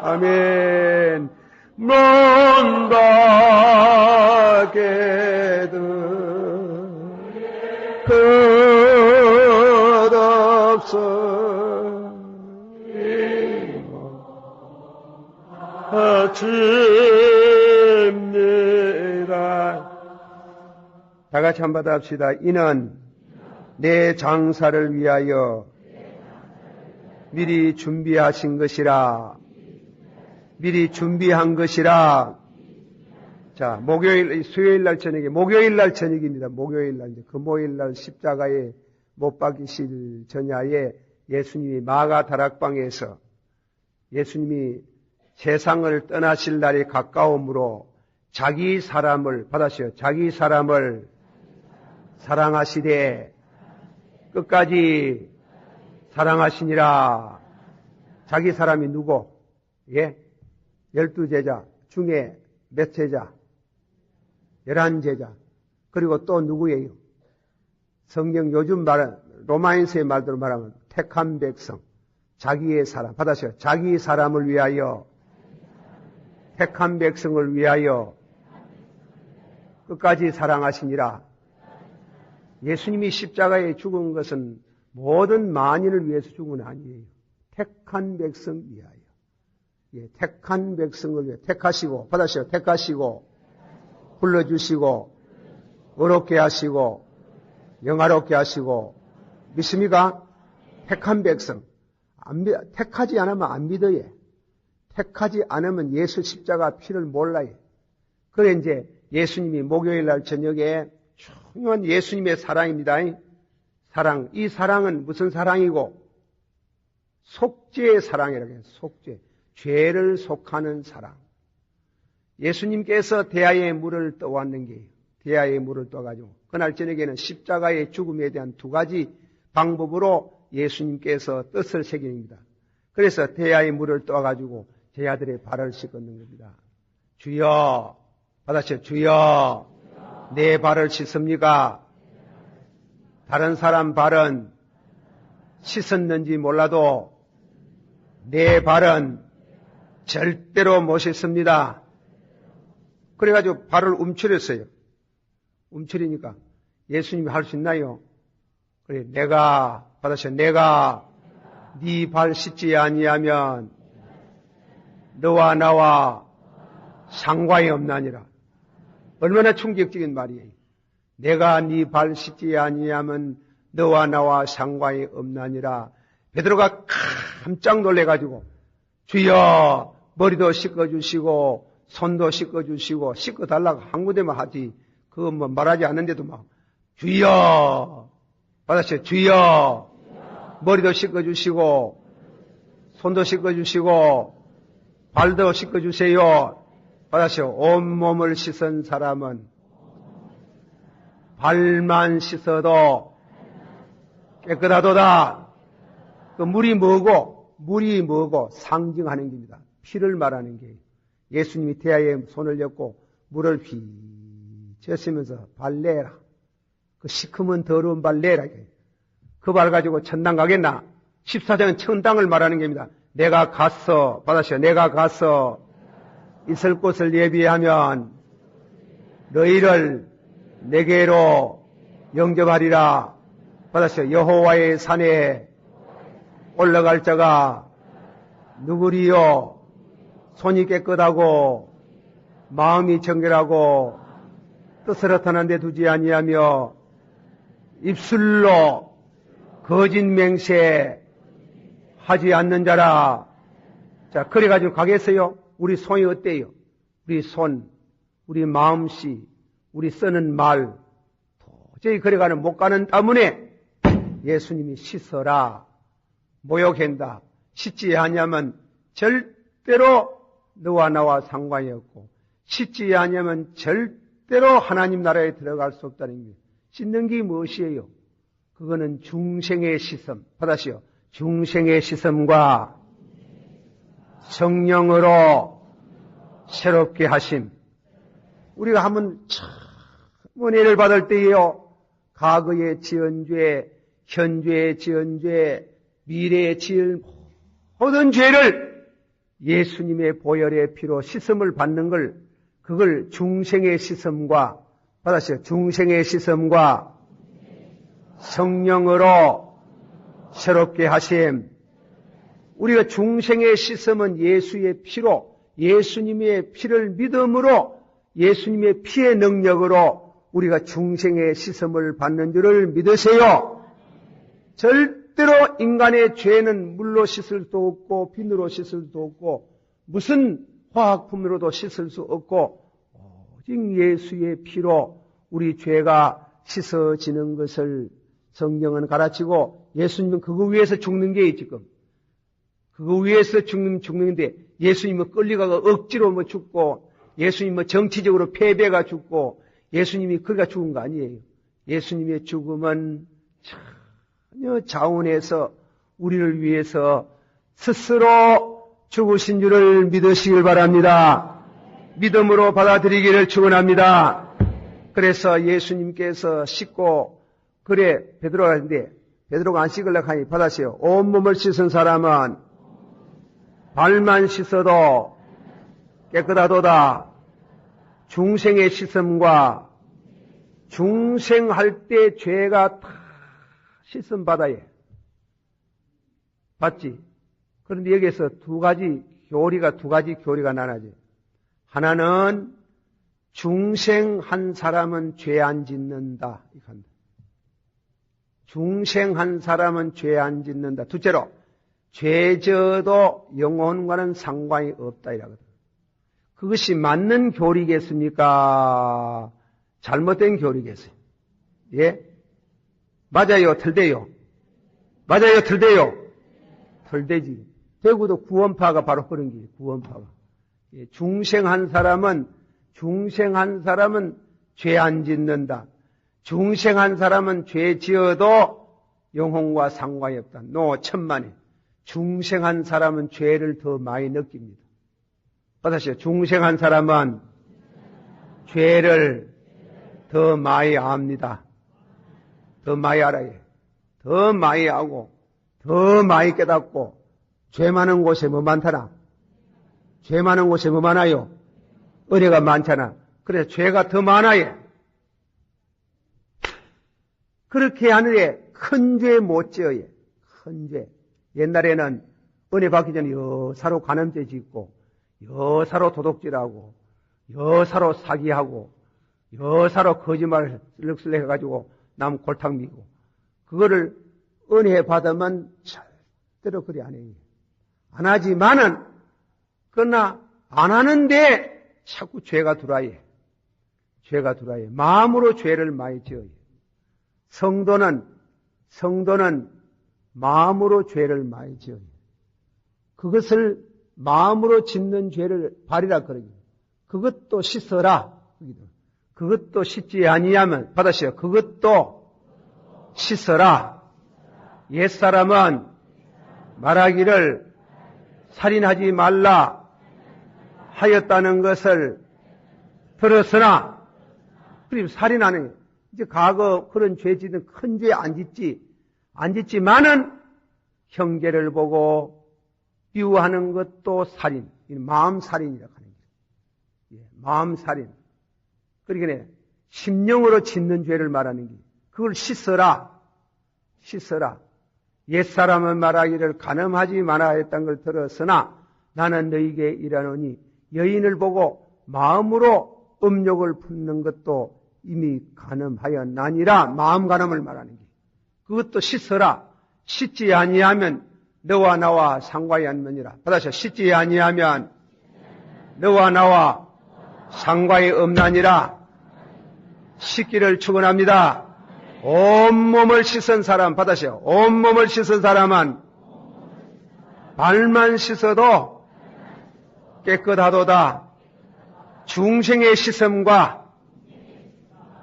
아멘. 문 밖에도 끝없어 아침이라. 다 같이 한번 합시다. 이는 내 장사를 위하여 미리 준비하신 것이라. 미리 준비한 것이라. 자, 목요일, 수요일 날 저녁에, 목요일 날 저녁입니다. 목요일 날, 이제 금요일 날 십자가에 못 박이실 전야에 예수님이 마가 다락방에서 예수님이 세상을 떠나실 날이 가까움으로 자기 사람을 받으셔. 자기 사람을 사랑하시되 끝까지 사랑하시니라. 자기 사람이 누구? 예? 12제자 중에 몇 제자? 11제자. 그리고 또 누구예요? 성경 요즘 로마인서의 말대로 말하면 택한 백성, 자기의 사람, 받아셔요. 자기 사람을 위하여, 택한 백성을 위하여 끝까지 사랑하시니라. 예수님이 십자가에 죽은 것은 모든 만인을 위해서 죽은 건 아니에요. 택한 백성 위하여. 예, 택한 백성을 위해 택하시고, 받아셔요. 택하시고, 불러주시고, 어렵게 하시고, 영화롭게 하시고, 믿습니까? 택한 백성. 택하지 않으면 안 믿어요. 택하지 않으면 예수 십자가 피를 몰라요. 그래 이제 예수님이 목요일 날 저녁에 중요한 예수님의 사랑입니다. 사랑. 이 사랑은 무슨 사랑이고? 속죄의 사랑이라고 해요. 속죄. 죄를 속하는 사랑. 예수님께서 대하의 물을 떠왔는 게 대하의 물을 떠가지고 그날 저녁에는 십자가의 죽음에 대한 두 가지 방법으로 예수님께서 뜻을 새깁니다. 그래서 대하의 물을 떠가지고 제 아들의 발을 씻었는 겁니다. 주여, 받아서 주여, 내 발을 씻습니까? 다른 사람 발은 씻었는지 몰라도 내 발은 절대로 못 씻습니다. 그래가지고 발을 움츠렸어요. 움츠리니까 예수님이 할 수 있나요? 그래, 내가 네 발 씻지 아니하면 너와 나와 상관이 없나니라. 얼마나 충격적인 말이에요. 내가 네 발 씻지 아니하면 너와 나와 상관이 없나니라. 베드로가 깜짝 놀래가지고 주여 머리도 씻어주시고 손도 씻어주시고 씻어달라고 한 군데만 하지 그거 뭐 말하지 않는데도 막 주여 받았어요. 주여 머리도 씻어주시고 손도 씻어주시고 발도 씻어주세요. 받았어요. 온몸을 씻은 사람은 발만 씻어도 깨끗하도다. 그 물이 뭐고 상징하는 겁니다. 피를 말하는 게 예수님이 태아에 손을 엮고 물을 휘저으면서 발 내라. 그 시커먼 더러운 발 내라. 그 발 가지고 천당 가겠나? 14장은 천당을 말하는 겁니다. 내가 가서 받았어요. 내가 가서 있을 곳을 예비하면 너희를 내게로 영접하리라. 받았어요. 여호와의 산에 올라갈 자가 누구리요? 손이 깨끗하고 마음이 정결하고 뜻을 허탄한 데 두지 아니하며 입술로 거짓 맹세 하지 않는 자라. 자, 그래가지고 가겠어요? 우리 손이 어때요? 우리 손, 우리 마음씨, 우리 쓰는 말, 도저히 그래가는 못 가는 때문에 예수님이 씻어라. 모욕한다. 씻지 아니하면 절대로 너와 나와 상관이 없고 씻지 아니하면 절대로 하나님 나라에 들어갈 수 없다는 게 씻는 게 무엇이에요? 그거는 중생의 씻음. 받아시오. 중생의 씻음과 성령으로 새롭게 하심. 우리가 한번 참 은혜를 받을 때에요. 과거의 지은 죄, 현재의 지은 죄, 미래에 지을 모든 죄를 예수님의 보혈의 피로 씻음을 받는 그걸 중생의 씻음과 받았어요. 중생의 씻음과 성령으로 새롭게 하심. 우리가 중생의 씻음은 예수의 피로, 예수님의 피를 믿음으로, 예수님의 피의 능력으로 우리가 중생의 씻음을 받는 줄을 믿으세요. 절대로 인간의 죄는 물로 씻을 수도 없고 비누로 씻을 수도 없고 무슨 화학품으로도 씻을 수 없고 오직 예수의 피로 우리 죄가 씻어지는 것을 성경은 가르치고 예수님은 그거 위해서 죽는 게 지금 그거 위해서 죽는데 예수님은 끌려가가 억지로 뭐 죽고 예수님은 정치적으로 패배가 죽고 예수님이 그가 죽은 거 아니에요. 예수님의 죽음은 전혀 자원해서 우리를 위해서 스스로 죽으신 줄을 믿으시길 바랍니다. 믿음으로 받아들이기를 축원합니다. 그래서 예수님께서 씻고 그래 베드로가 하는데 베드로가 안 씻으려고 하니 받았어요. 온몸을 씻은 사람은 발만 씻어도 깨끗하도다. 중생의 씻음과 중생할 때 죄가 다 씻음 받아야 봤지? 그런데 여기에서 두 가지 교리가 나눠져. 하나는 중생한 사람은 죄 안 짓는다. 중생한 사람은 죄 안 짓는다. 둘째로 죄 져도 영혼과는 상관이 없다 이라거든. 그것이 맞는 교리겠습니까? 잘못된 교리겠어요? 예? 맞아요, 틀대요? 맞아요, 틀대요? 틀대지. 대구도 구원파가 바로 그런 게 구원파가. 예, 중생한 사람은 죄 안 짓는다. 중생한 사람은 죄 지어도 영혼과 상관이 없다. 천만에. 중생한 사람은 죄를 더 많이 느낍니다. 받으시죠? 중생한 사람은 죄를 더 많이 압니다. 더 많이 알아요. 더 많이 하고, 더 많이 깨닫고, 죄 많은 곳에 뭐 많다나? 죄 많은 곳에 뭐 많아요? 은혜가 많잖아. 그래서 죄가 더 많아요. 그렇게 하늘에 큰 죄 못 지어요. 큰 죄. 옛날에는 은혜 받기 전에 여사로 간음죄 짓고, 여사로 도둑질하고, 여사로 사기하고, 여사로 거짓말을 슬럭슬럭 해가지고 남 골탕 미고, 그거를 은혜 받으면 절대로 그리 안 해요. 안 하지만은, 그러나 안 하는데 자꾸 죄가 들어와요. 죄가 들어와요. 마음으로 죄를 많이 지어요. 성도는 마음으로 죄를 많이 지어요. 그것을 마음으로 짓는 죄를 발이라 그러죠. 그것도 씻어라. 그것도 씻지 아니하면, 받으시오. 그것도 씻어라. 옛사람은 말하기를 살인하지 말라 하였다는 것을 들었으나, 그리고 살인하는, 이제 과거 그런 죄 짓는 큰 죄 안 짓지만은 형제를 보고 비유하는 것도 살인, 마음살인이라고 하는 거예요. 마음살인. 그러니까 심령으로 짓는 죄를 말하는 게, 그걸 씻어라. 옛사람은 말하기를 간음하지 말아야 했던 걸 들었으나 나는 너희에게 이르노니 여인을 보고 마음으로 음욕을 품는 것도 이미 간음하였나니라. 마음 간음을 말하는 게, 그것도 씻어라. 씻지 아니하면 너와 나와 상관이 없느니라. 받아서 씻지 아니하면 너와 나와 상관이 없나니라. 씻기를 축원합니다. 온몸을 씻은 사람, 받으세요. 온몸을 씻은 사람은 발만 씻어도 깨끗하도다. 중생의 씻음과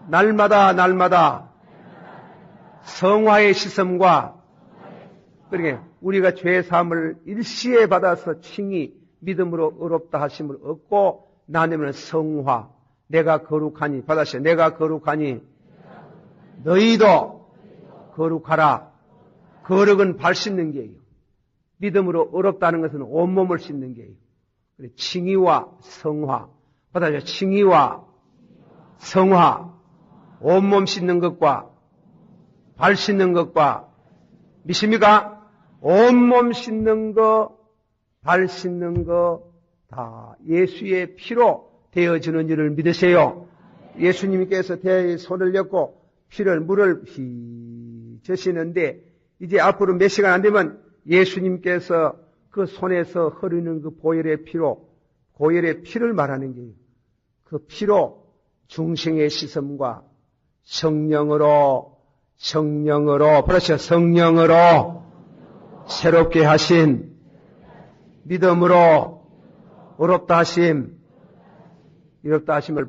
날마다 성화의 씻음과, 그러니까 우리가 죄 사함을 일시에 받아서 칭히 믿음으로 의롭다 하심을 얻고 나누면 성화, 내가 거룩하니, 받으세요. 내가 거룩하니 너희도 거룩하라. 거룩은 발 씻는 게예요. 믿음으로 의롭다는 것은 온몸을 씻는 게예요. 칭의와 성화, 받아요. 칭의와 성화, 온몸 씻는 것과 발 씻는 것과, 믿습니까? 온몸 씻는 거, 발 씻는 거 다 예수의 피로 되어지는 줄을 믿으세요. 예수님께서 대에 손을 얹고 물을 휘저시는데, 이제 앞으로 몇 시간 안 되면 예수님께서 그 손에서 흐르는 그 고열의 피를 말하는 게요. 그 피로 중생의 씻음과 성령으로, 그렇죠. 성령으로 새롭게 하신, 믿음으로 의롭다 하심을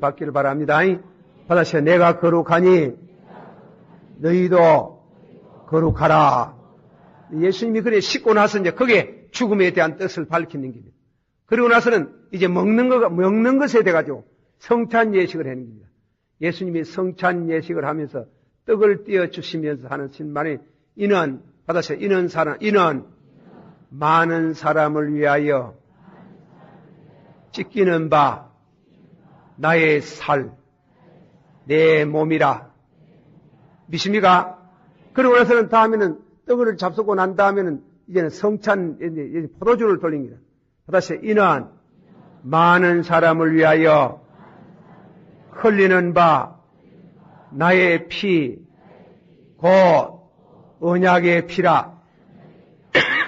받기를 바랍니다. 받으시오. 내가 거룩하니 너희도 거룩하라. 예수님이 그래 씻고 나서 이제 그게 죽음에 대한 뜻을 밝히는 겁니다. 그리고 나서는 이제 먹는 것에 대해 가지고 성찬 예식을 하는 겁니다. 예수님이 성찬 예식을 하면서 떡을 띄어 주시면서 하는 신만이 이는 받으세요. 이는 많은 사람을 위하여 찢기는 바 나의 살, 내 몸이라. 믿습니까? 그러고 나서는 다음에는 떡을 잡수고 난 다음에는 이제는 성찬, 포도주를 돌립니다. 다시 이는 많은 사람을 위하여 흘리는 바 나의 피, 곧 언약의 피라.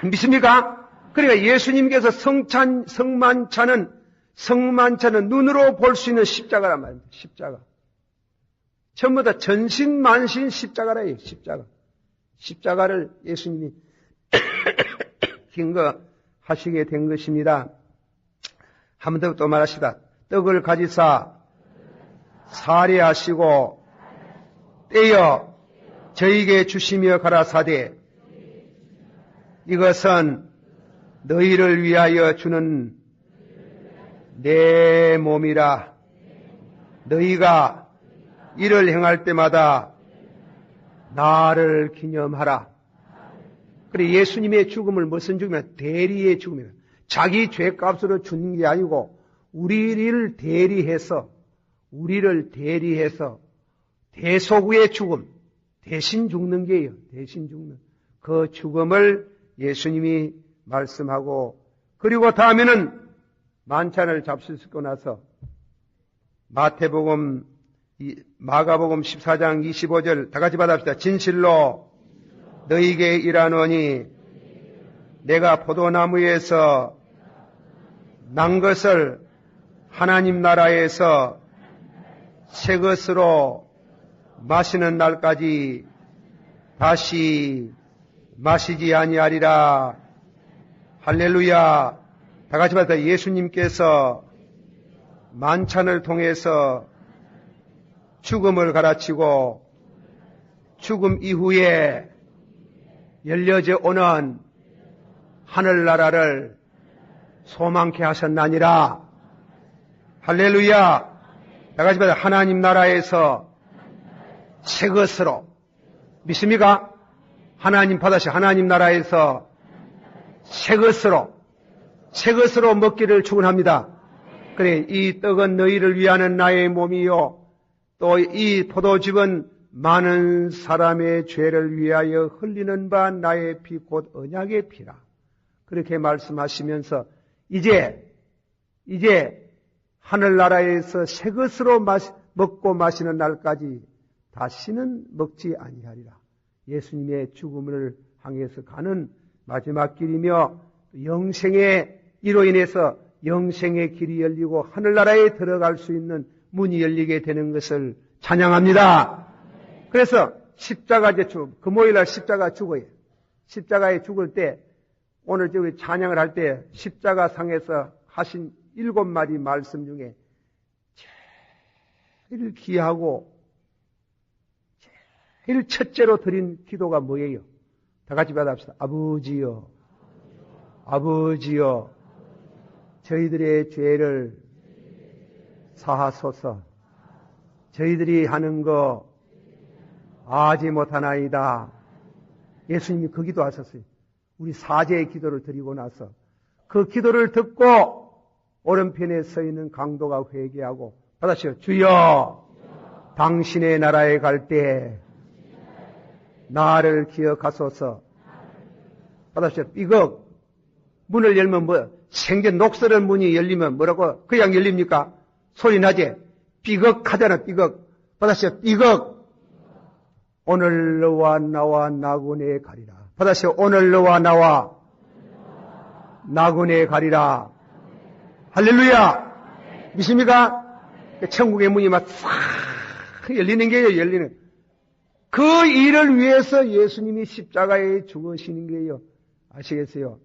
믿습니까? 그러니까 예수님께서 성만찬은 눈으로 볼 수 있는 십자가란 말입니다. 십자가. 전부 다 전신만신 십자가라요. 십자가를 예수님이 증거하시게 된 것입니다. 한 번 더 또 말하시다. 떡을 가지사 사례하시고 떼어 저에게 주시며 가라사대 이것은 너희를 위하여 주는 내 몸이라. 너희가 이를 행할 때마다 나를 기념하라. 그래 예수님의 죽음을 무슨 죽음이냐? 대리의 죽음이다. 자기 죄값으로 죽는 게 아니고 우리를 대리해서 대소구의 죽음, 대신 죽는 게예요. 대신 죽는 그 죽음을 예수님이 말씀하고 그리고 다음에는 만찬을 잡수시고 나서 마가복음 14장 25절 다 같이 받아봅시다. 진실로 너희에게 이르노니 내가 포도나무에서 난 것을 하나님 나라에서 새 것으로 마시는 날까지 다시 마시지 아니하리라. 할렐루야. 다 같이 받아. 예수님께서 만찬을 통해서 죽음을 가르치고 죽음 이후에 열려져 오는 하늘나라를 소망케 하셨나니라. 할렐루야. 다 같이 받아. 하나님 나라에서 새 것으로. 믿습니까? 하나님 받으시 하나님 나라에서 새 것으로 먹기를 축원합니다. 그래 이 떡은 너희를 위하는 나의 몸이요 또 이 포도즙은 많은 사람의 죄를 위하여 흘리는 바 나의 피 곧 언약의 피라. 그렇게 말씀하시면서 이제 하늘나라에서 새 것으로 먹고 마시는 날까지 다시는 먹지 아니하리라. 예수님의 죽음을 향해서 가는 마지막 길이며 영생의 이로 인해서 영생의 길이 열리고 하늘나라에 들어갈 수 있는 문이 열리게 되는 것을 찬양합니다. 그래서 십자가의 죽음, 금요일날 십자가 죽어요. 십자가에 죽을 때 오늘 저기 찬양을 할 때 십자가 상에서 하신 7마디 말씀 중에 제일 귀하고 제일 첫째로 드린 기도가 뭐예요? 다 같이 받아봅시다. 아버지여 저희들의 죄를 사하소서. 저희들이 하는 거 아지 못하나이다. 예수님이 그 기도 하셨어요. 우리 사제의 기도를 드리고 나서 그 기도를 듣고 오른편에 서 있는 강도가 회개하고 받아시오. 주여 당신의 나라에 갈 때 나를 기억하소서. 받아시오. 삐걱 문을 열면 생전 녹슬은 문이 열리면 뭐라고 그냥 열립니까? 소리 나지? 삐걱 하잖아. 삐걱. 받아시오. 삐걱. 오늘 너와 나와 나군에 가리라. 받아시오. 오늘 너와 나와 나군에 가리라. 할렐루야. 믿습니까? 천국의 문이 막 싹 열리는 게요. 열리는. 그 일을 위해서 예수님이 십자가에 죽으시는 게요. 아시겠어요?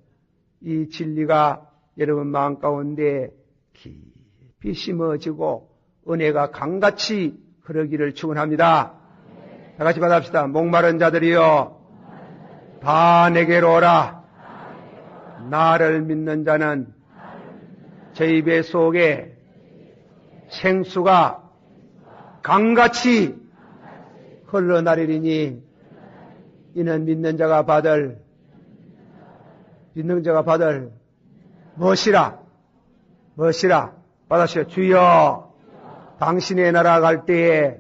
이 진리가 여러분 마음 가운데 깊이 심어지고 은혜가 강같이 흐르기를 축원합니다. 다 같이 받아봅시다. 목마른 자들이여 다 내게로 오라. 나를 믿는 자는 제 입의 속에 생수가 강같이 흘러나리리니 이는 믿는 자가 받을 무엇이라 받으시오. 주여 당신의 나라 갈 때에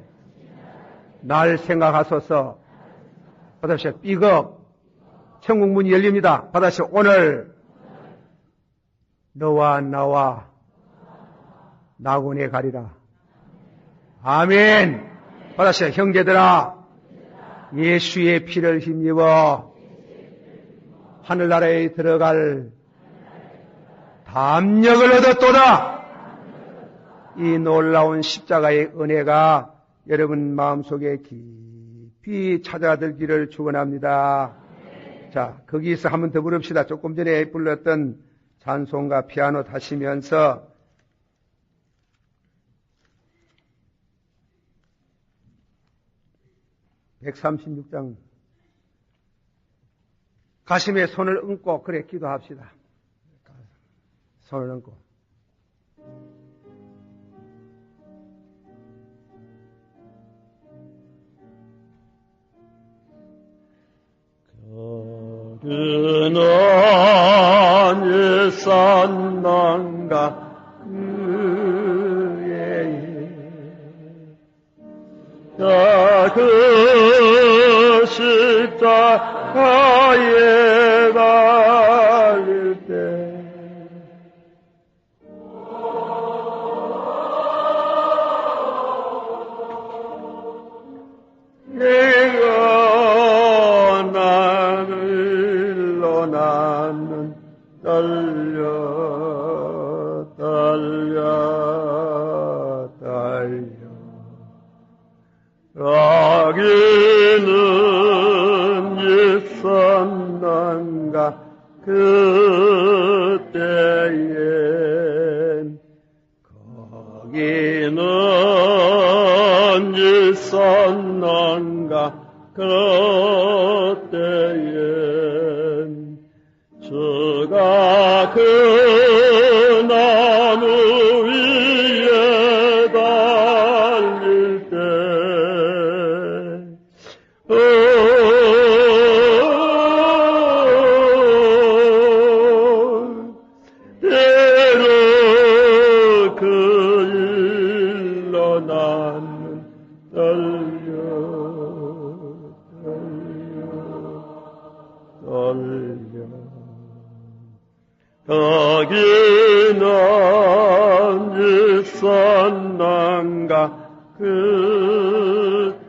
날 생각하소서. 받으시오. 삐걱 천국 문이 열립니다. 받으시오. 오늘 너와 나와 낙원에 가리라. 아멘. 받으시오. 형제들아, 예수의 피를 힘입어 하늘나라에 들어갈 담력을 얻었도다. 이 놀라운 십자가의 은혜가 여러분 마음속에 깊이 찾아들기를 축원합니다. 자, 거기서 한번 더 부릅시다. 조금 전에 불렀던 찬송가 피아노 타시면서 (136장) 가슴에 손을 얹고 그래 기도합시다. 손을 얹고. 그는 일산 난가 그의 그 십자가에 달릴 때 내가 나를 나는 달려 가기는 일산 난가 그때엔 거기는 일산 난가 그때엔 저가 그 나무 위에 달릴 때 때로 그 일로 나는 달려 거기는 일산 난가 그때엔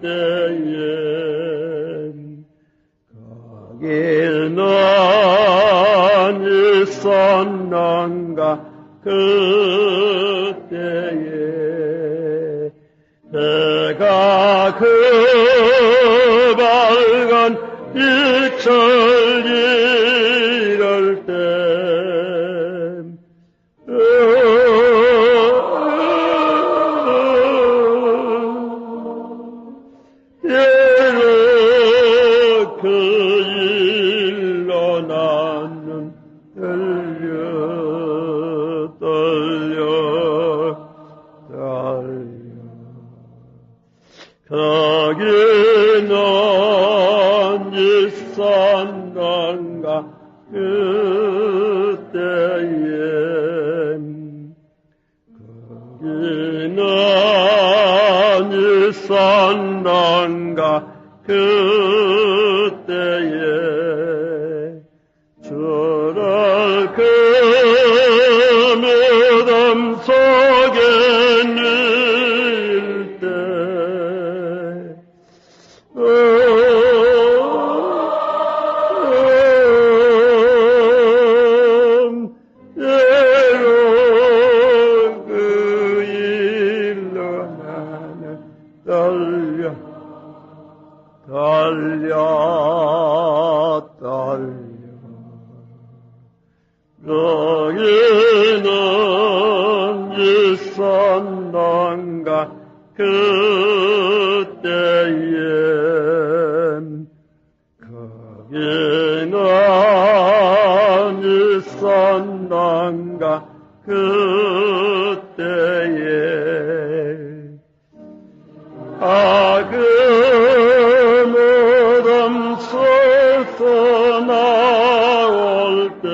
거기는 일산 난가 그때에 내가 그 밝은 일철 이럴 때 때로 그 일로 나는 거기는 일산 난가 그때엔 거기는 일산 난가 그때에 주를 그 믿음 속에 늘 때 그 일로 나는 달려 너희는 일산 난가 그때엔 거기는 일산 난가 그때에 그 나올 때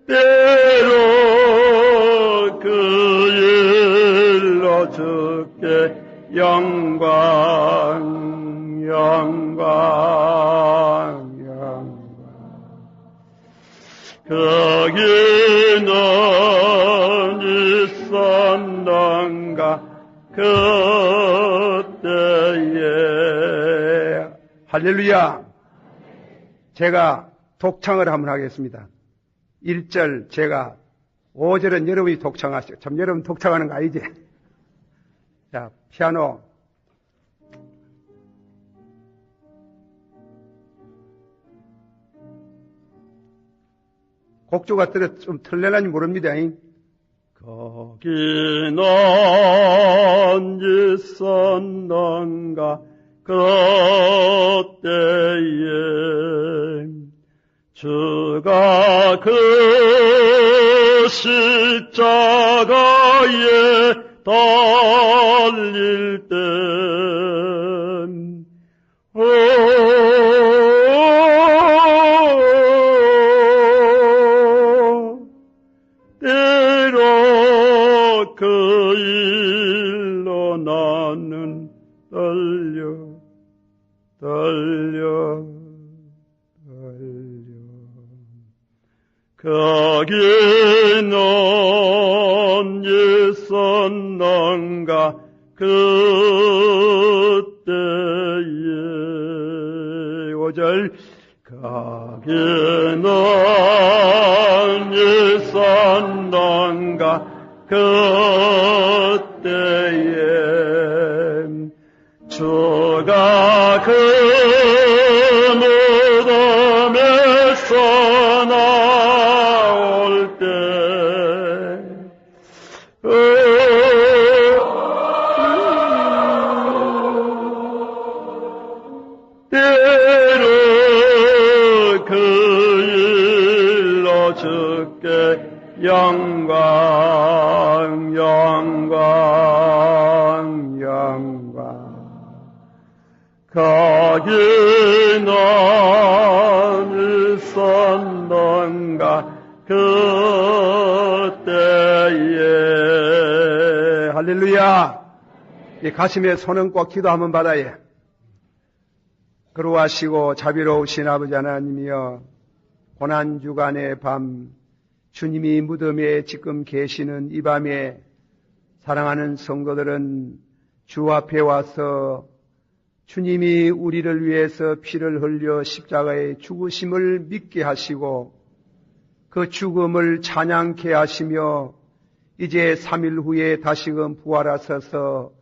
때로 그 일로 주께 영광 영광 거기는 있었는가 그때에 할렐루야. 제가 독창을 한번 하겠습니다. 1절 제가 5절은 여러분이 독창하시고 참 여러분 독창하는 거 아니지? 자, 피아노 곡조가 좀 틀려나니 모릅니다. 거기는 있었는가 그때에 주가 그 십자가에 달릴 때 때로 그 일로 나는 떨려 거기는 있었는가 그때에 5절 거기는 있었는가 그때에 주가 그 무덤에서 나올 때 때로 그 일로 주께 영광 영광 영광 거기는 있었는가 그때에 할렐루야. 이 가슴에 손은 꼭 기도 한번 받아야. 그러하시고 자비로우신 아버지 하나님이여 고난주간의 밤 주님이 무덤에 지금 계시는 이 밤에 사랑하는 성도들은 주 앞에 와서 주님이 우리를 위해서 피를 흘려 십자가에 죽으심을 믿게 하시고 그 죽음을 찬양케 하시며 이제 3일 후에 다시금 부활하셔서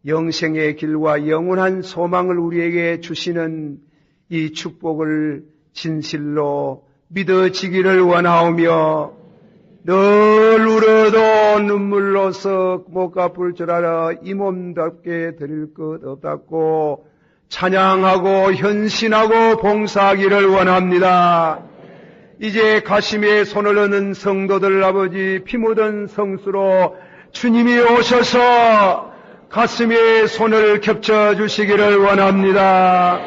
영생의 길과 영원한 소망을 우리에게 주시는 이 축복을 진실로 믿어지기를 원하오며 늘 울어도 눈물로서 못 갚을 줄 알아 이 몸답게 드릴 것 없다고 찬양하고 헌신하고 봉사하기를 원합니다. 이제 가심에 손을 얹은 성도들 아버지 피 묻은 성수로 주님이 오셔서 가슴에 손을 겹쳐 주시기를 원합니다.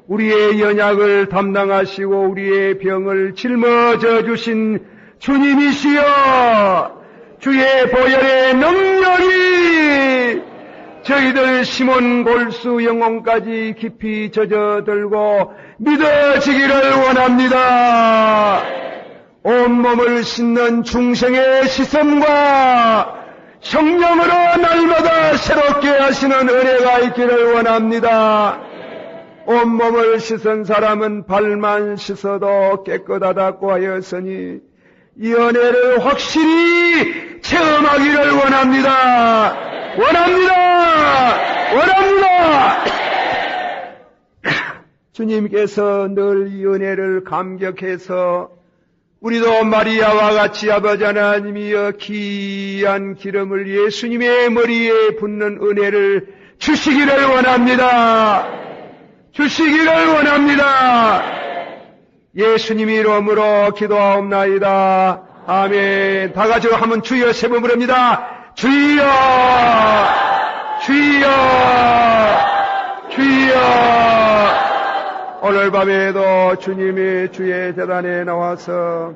우리의 연약을 담당하시고 우리의 병을 짊어져 주신 주님이시여 주의 보혈의 능력이 저희들 심은 골수 영혼까지 깊이 젖어들고 믿어지기를 원합니다. 온몸을 씻는 중생의 시선과 성령으로 날마다 새롭게 하시는 은혜가 있기를 원합니다. 온몸을 씻은 사람은 발만 씻어도 깨끗하다고 하였으니 이 은혜를 확실히 체험하기를 원합니다. 원합니다. 주님께서 늘 이 은혜를 감격해서 우리도 마리아와 같이 아버지 하나님이여 귀한 기름을 예수님의 머리에 붓는 은혜를 주시기를 원합니다. 예수님 이름으로 기도하옵나이다. 아멘. 다 같이 한번 주여 세 번 부릅니다. 주여, 주여, 주여. 오늘 밤에도 주님이 주의 제단에 나와서